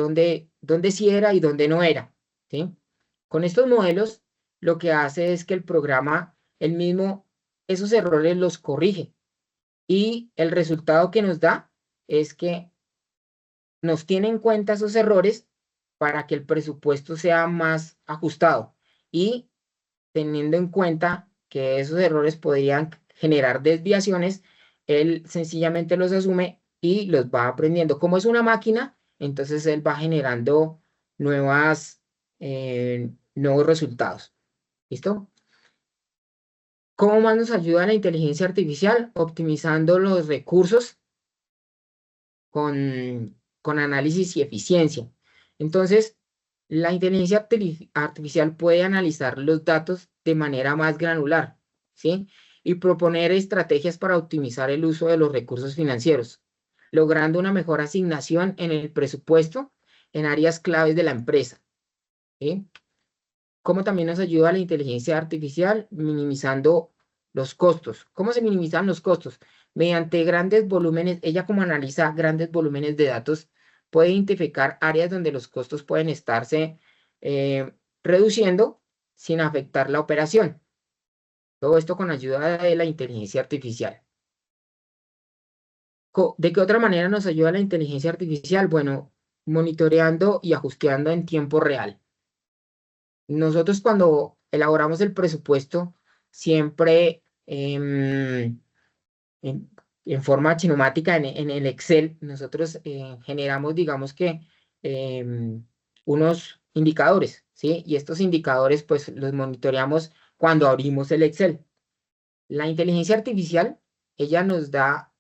sí era y dónde no era, ¿sí? Con estos modelos lo que hace es que el programa, el mismo, esos errores los corrige y el resultado que nos da es que nos tiene en cuenta esos errores para que el presupuesto sea más ajustado y teniendo en cuenta que esos errores podrían generar desviaciones, él sencillamente los asume y los va aprendiendo. Como es una máquina, entonces él va generando nuevos resultados. ¿Listo? ¿Cómo más nos ayuda la inteligencia artificial? Optimizando los recursos con análisis y eficiencia. Entonces, la inteligencia artificial puede analizar los datos de manera más granular, ¿sí? Y proponer estrategias para optimizar el uso de los recursos financieros, logrando una mejor asignación en el presupuesto en áreas claves de la empresa, ¿sí? ¿Cómo también nos ayuda la inteligencia artificial? Minimizando los costos. ¿Cómo se minimizan los costos? Mediante grandes volúmenes, ella como analiza grandes volúmenes de datos, puede identificar áreas donde los costos pueden estarse reduciendo sin afectar la operación. Todo esto con ayuda de la inteligencia artificial. ¿De qué otra manera nos ayuda la inteligencia artificial? Bueno, monitoreando y ajustando en tiempo real. Nosotros cuando elaboramos el presupuesto, siempre en forma chinomática en el Excel, nosotros generamos, digamos que, unos indicadores, ¿sí? Y estos indicadores, pues, los monitoreamos cuando abrimos el Excel. La inteligencia artificial, ella nos da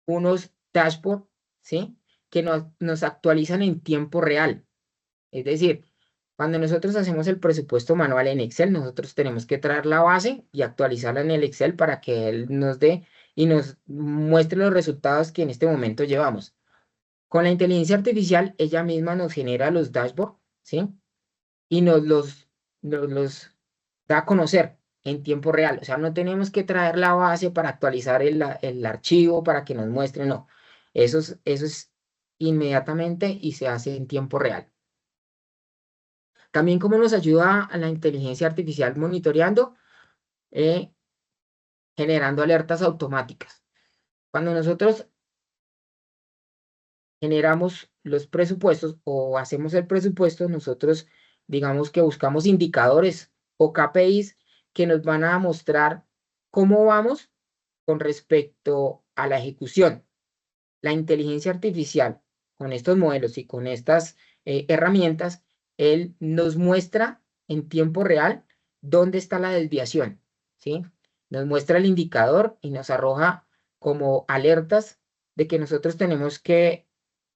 unos dashboards, ¿sí? Que nos actualizan en tiempo real. Es decir, cuando nosotros hacemos el presupuesto manual en Excel, nosotros tenemos que traer la base y actualizarla en el Excel para que él nos dé y nos muestre los resultados que en este momento llevamos. Con la inteligencia artificial, ella misma nos genera los dashboards, ¿sí? Y nos los da a conocer en tiempo real. O sea, no tenemos que traer la base para actualizar el archivo para que nos muestre, no. Eso es inmediatamente y se hace en tiempo real. También cómo nos ayuda a la inteligencia artificial monitoreando, generando alertas automáticas. Cuando nosotros generamos los presupuestos o hacemos el presupuesto, nosotros digamos que buscamos indicadores o KPIs que nos van a mostrar cómo vamos con respecto a la ejecución. La inteligencia artificial, con estos modelos y con estas herramientas, él nos muestra en tiempo real dónde está la desviación, ¿sí? Nos muestra el indicador y nos arroja como alertas de que nosotros tenemos que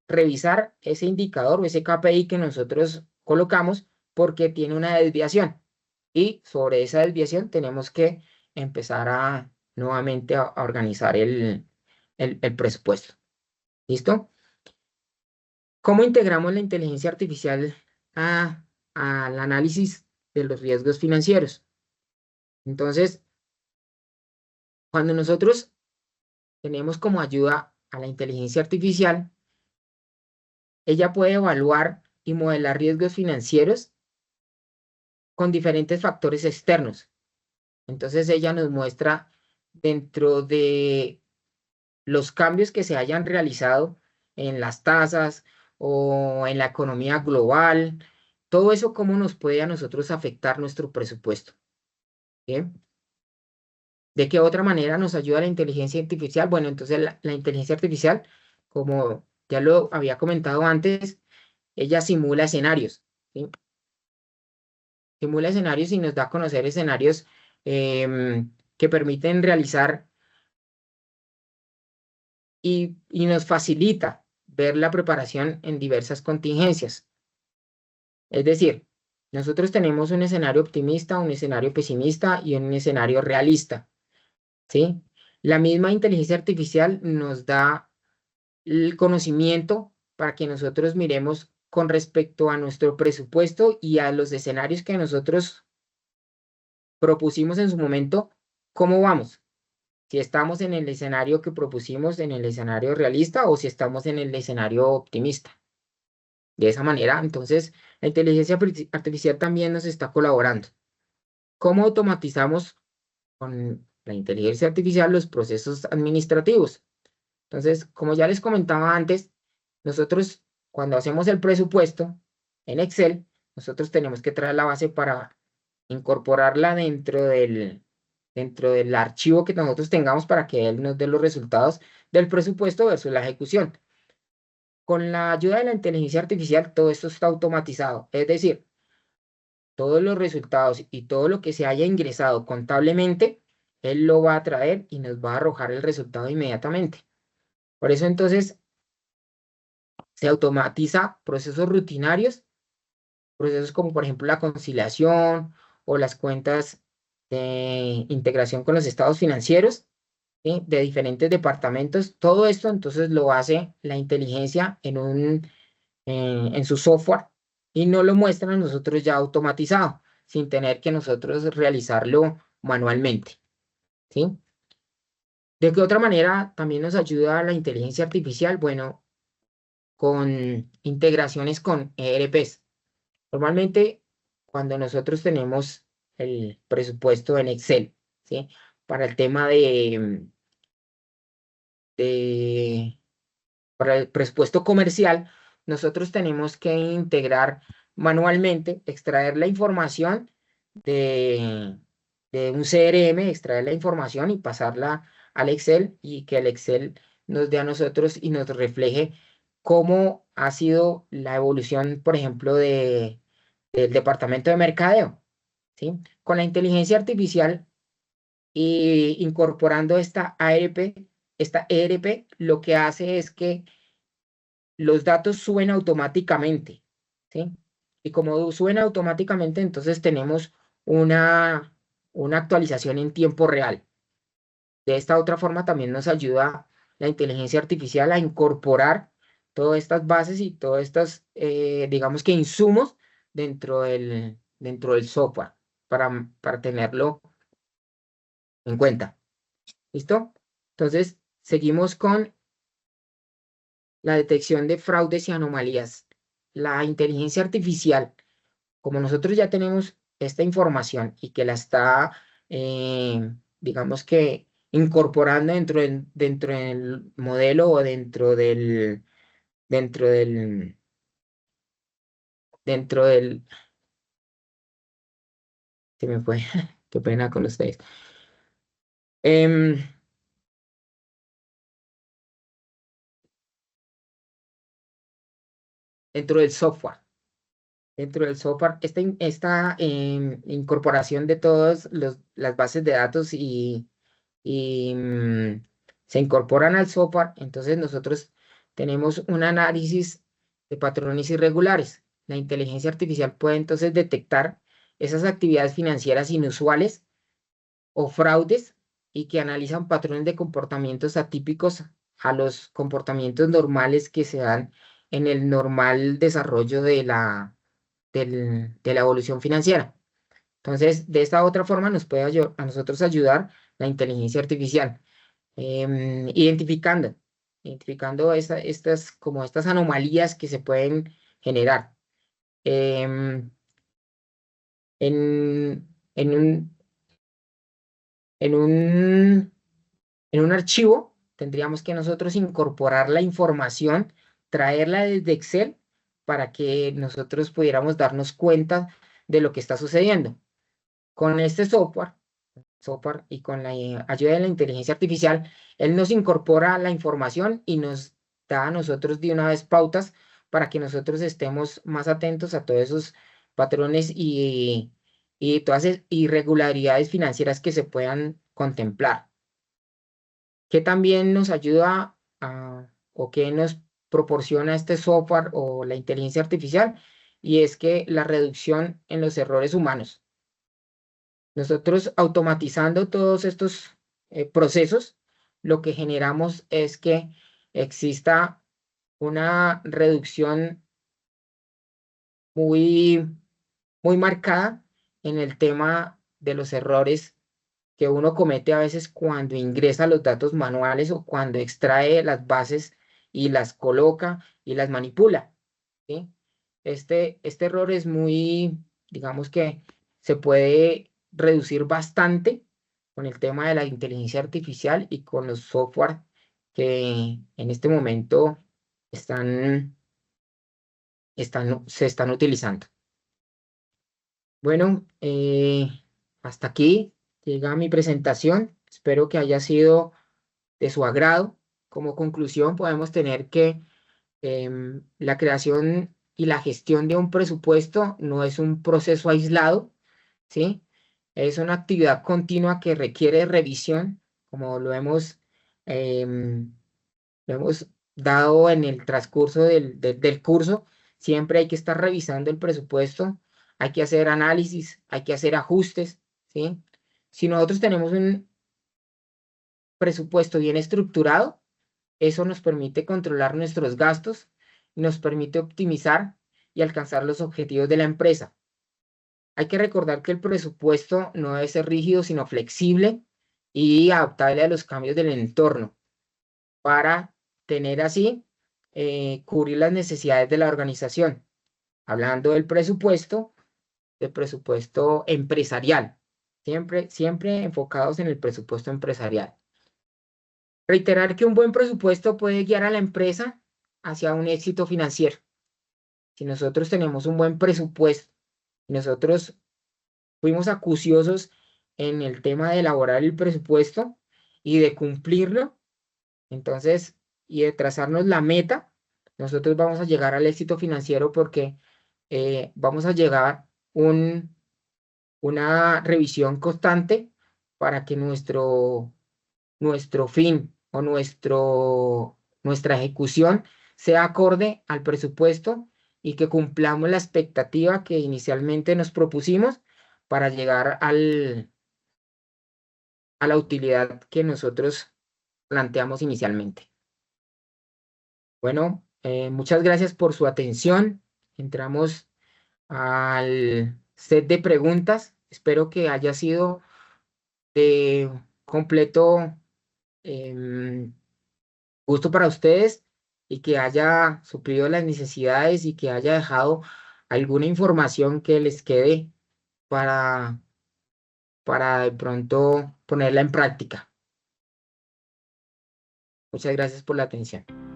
revisar ese indicador o ese KPI que nosotros colocamos porque tiene una desviación. Y sobre esa desviación tenemos que empezar nuevamente a organizar el presupuesto. ¿Listo? ¿Cómo integramos la inteligencia artificial al análisis de los riesgos financieros? Entonces, cuando nosotros tenemos como ayuda a la inteligencia artificial, ella puede evaluar y modelar riesgos financieros con diferentes factores externos. Entonces, ella nos muestra dentro de los cambios que se hayan realizado en las tasas o en la economía global, todo eso cómo nos puede a nosotros afectar nuestro presupuesto. ¿Bien? ¿De qué otra manera nos ayuda la inteligencia artificial? Bueno, entonces la inteligencia artificial, como ya lo había comentado antes, ella simula escenarios, ¿sí? Simula escenarios y nos da a conocer escenarios que permiten realizar y nos facilita ver la preparación en diversas contingencias. Es decir, nosotros tenemos un escenario optimista, un escenario pesimista y un escenario realista, ¿sí? La misma inteligencia artificial nos da el conocimiento para que nosotros miremos con respecto a nuestro presupuesto y a los escenarios que nosotros propusimos en su momento, cómo vamos. Si estamos en el escenario que propusimos, en el escenario realista, o si estamos en el escenario optimista. De esa manera, entonces, la inteligencia artificial también nos está colaborando. ¿Cómo automatizamos con la inteligencia artificial los procesos administrativos? Entonces, como ya les comentaba antes, nosotros cuando hacemos el presupuesto en Excel, nosotros tenemos que traer la base para incorporarla dentro del archivo que nosotros tengamos para que él nos dé los resultados del presupuesto versus la ejecución. Con la ayuda de la inteligencia artificial, todo esto está automatizado. Es decir, todos los resultados y todo lo que se haya ingresado contablemente, él lo va a traer y nos va a arrojar el resultado inmediatamente. Por eso entonces se automatiza procesos rutinarios, procesos como por ejemplo la conciliación o las cuentas de integración con los estados financieros, ¿sí?, de diferentes departamentos. Todo esto entonces lo hace la inteligencia en su software y nos lo muestran a nosotros ya automatizado, sin tener que nosotros realizarlo manualmente, ¿sí? ¿De qué otra manera también nos ayuda la inteligencia artificial? Bueno, con integraciones con ERPs. Normalmente, cuando nosotros tenemos el presupuesto en Excel, ¿sí?, para el tema para el presupuesto comercial, nosotros tenemos que integrar manualmente, extraer la información de un CRM, extraer la información y pasarla al Excel, y que el Excel nos dé a nosotros y nos refleje cómo ha sido la evolución, por ejemplo, del departamento de mercadeo, ¿sí? Con la inteligencia artificial y incorporando esta ERP, lo que hace es que los datos suben automáticamente, ¿sí? Y como suben automáticamente, entonces tenemos una actualización en tiempo real. De esta otra forma también nos ayuda la inteligencia artificial a incorporar todas estas bases y todas estas, digamos que insumos dentro del software para tenerlo en cuenta. ¿Listo? Entonces, seguimos con la detección de fraudes y anomalías. La inteligencia artificial, como nosotros ya tenemos esta información y que la está, digamos que incorporando dentro del modelo o dentro del, se me fue, qué pena con ustedes. Dentro del software. Dentro del software, esta incorporación de todas las bases de datos y se incorporan al software, entonces nosotros tenemos un análisis de patrones irregulares. La inteligencia artificial puede entonces detectar esas actividades financieras inusuales o fraudes y que analizan patrones de comportamientos atípicos a los comportamientos normales que se dan en el normal desarrollo de la evolución financiera. Entonces, de esta otra forma nos puede a nosotros ayudar la inteligencia artificial, identificando estas anomalías que se pueden generar. En un archivo tendríamos que nosotros incorporar la información, traerla desde Excel para que nosotros pudiéramos darnos cuenta de lo que está sucediendo. Con este software y con la ayuda de la inteligencia artificial, él nos incorpora la información y nos da a nosotros de una vez pautas para que nosotros estemos más atentos a todos esos patrones y todas esas irregularidades financieras que se puedan contemplar. ¿Qué también nos ayuda o qué nos proporciona este software o la inteligencia artificial? Y es que la reducción en los errores humanos. Nosotros automatizando todos estos procesos, lo que generamos es que exista una reducción muy marcada en el tema de los errores que uno comete a veces cuando ingresa los datos manuales o cuando extrae las bases y las coloca y las manipula, ¿sí? Este error es muy, digamos que se puede reducir bastante con el tema de la inteligencia artificial y con los software que en este momento se están utilizando. Bueno, hasta aquí llega mi presentación. Espero que haya sido de su agrado. Como conclusión, podemos tener que la creación y la gestión de un presupuesto no es un proceso aislado, ¿sí? Es una actividad continua que requiere revisión, como lo hemos dado en el transcurso del curso. Siempre hay que estar revisando el presupuesto, hay que hacer análisis, hay que hacer ajustes, ¿sí? Si nosotros tenemos un presupuesto bien estructurado, eso nos permite controlar nuestros gastos, nos permite optimizar y alcanzar los objetivos de la empresa. Hay que recordar que el presupuesto no debe ser rígido, sino flexible y adaptable a los cambios del entorno para tener así, cubrir las necesidades de la organización. Hablando del presupuesto empresarial, siempre enfocados en el presupuesto empresarial. Reiterar que un buen presupuesto puede guiar a la empresa hacia un éxito financiero. Si nosotros tenemos un buen presupuesto, nosotros fuimos acuciosos en el tema de elaborar el presupuesto y de cumplirlo, entonces, y de trazarnos la meta, nosotros vamos a llegar al éxito financiero porque vamos a llegar una revisión constante para que nuestro fin o nuestra ejecución sea acorde al presupuesto y que cumplamos la expectativa que inicialmente nos propusimos para llegar a la utilidad que nosotros planteamos inicialmente. Bueno, muchas gracias por su atención. Entramos al set de preguntas. Espero que haya sido de completo gusto para ustedes y que haya suplido las necesidades y que haya dejado alguna información que les quede para de pronto ponerla en práctica. Muchas gracias por la atención.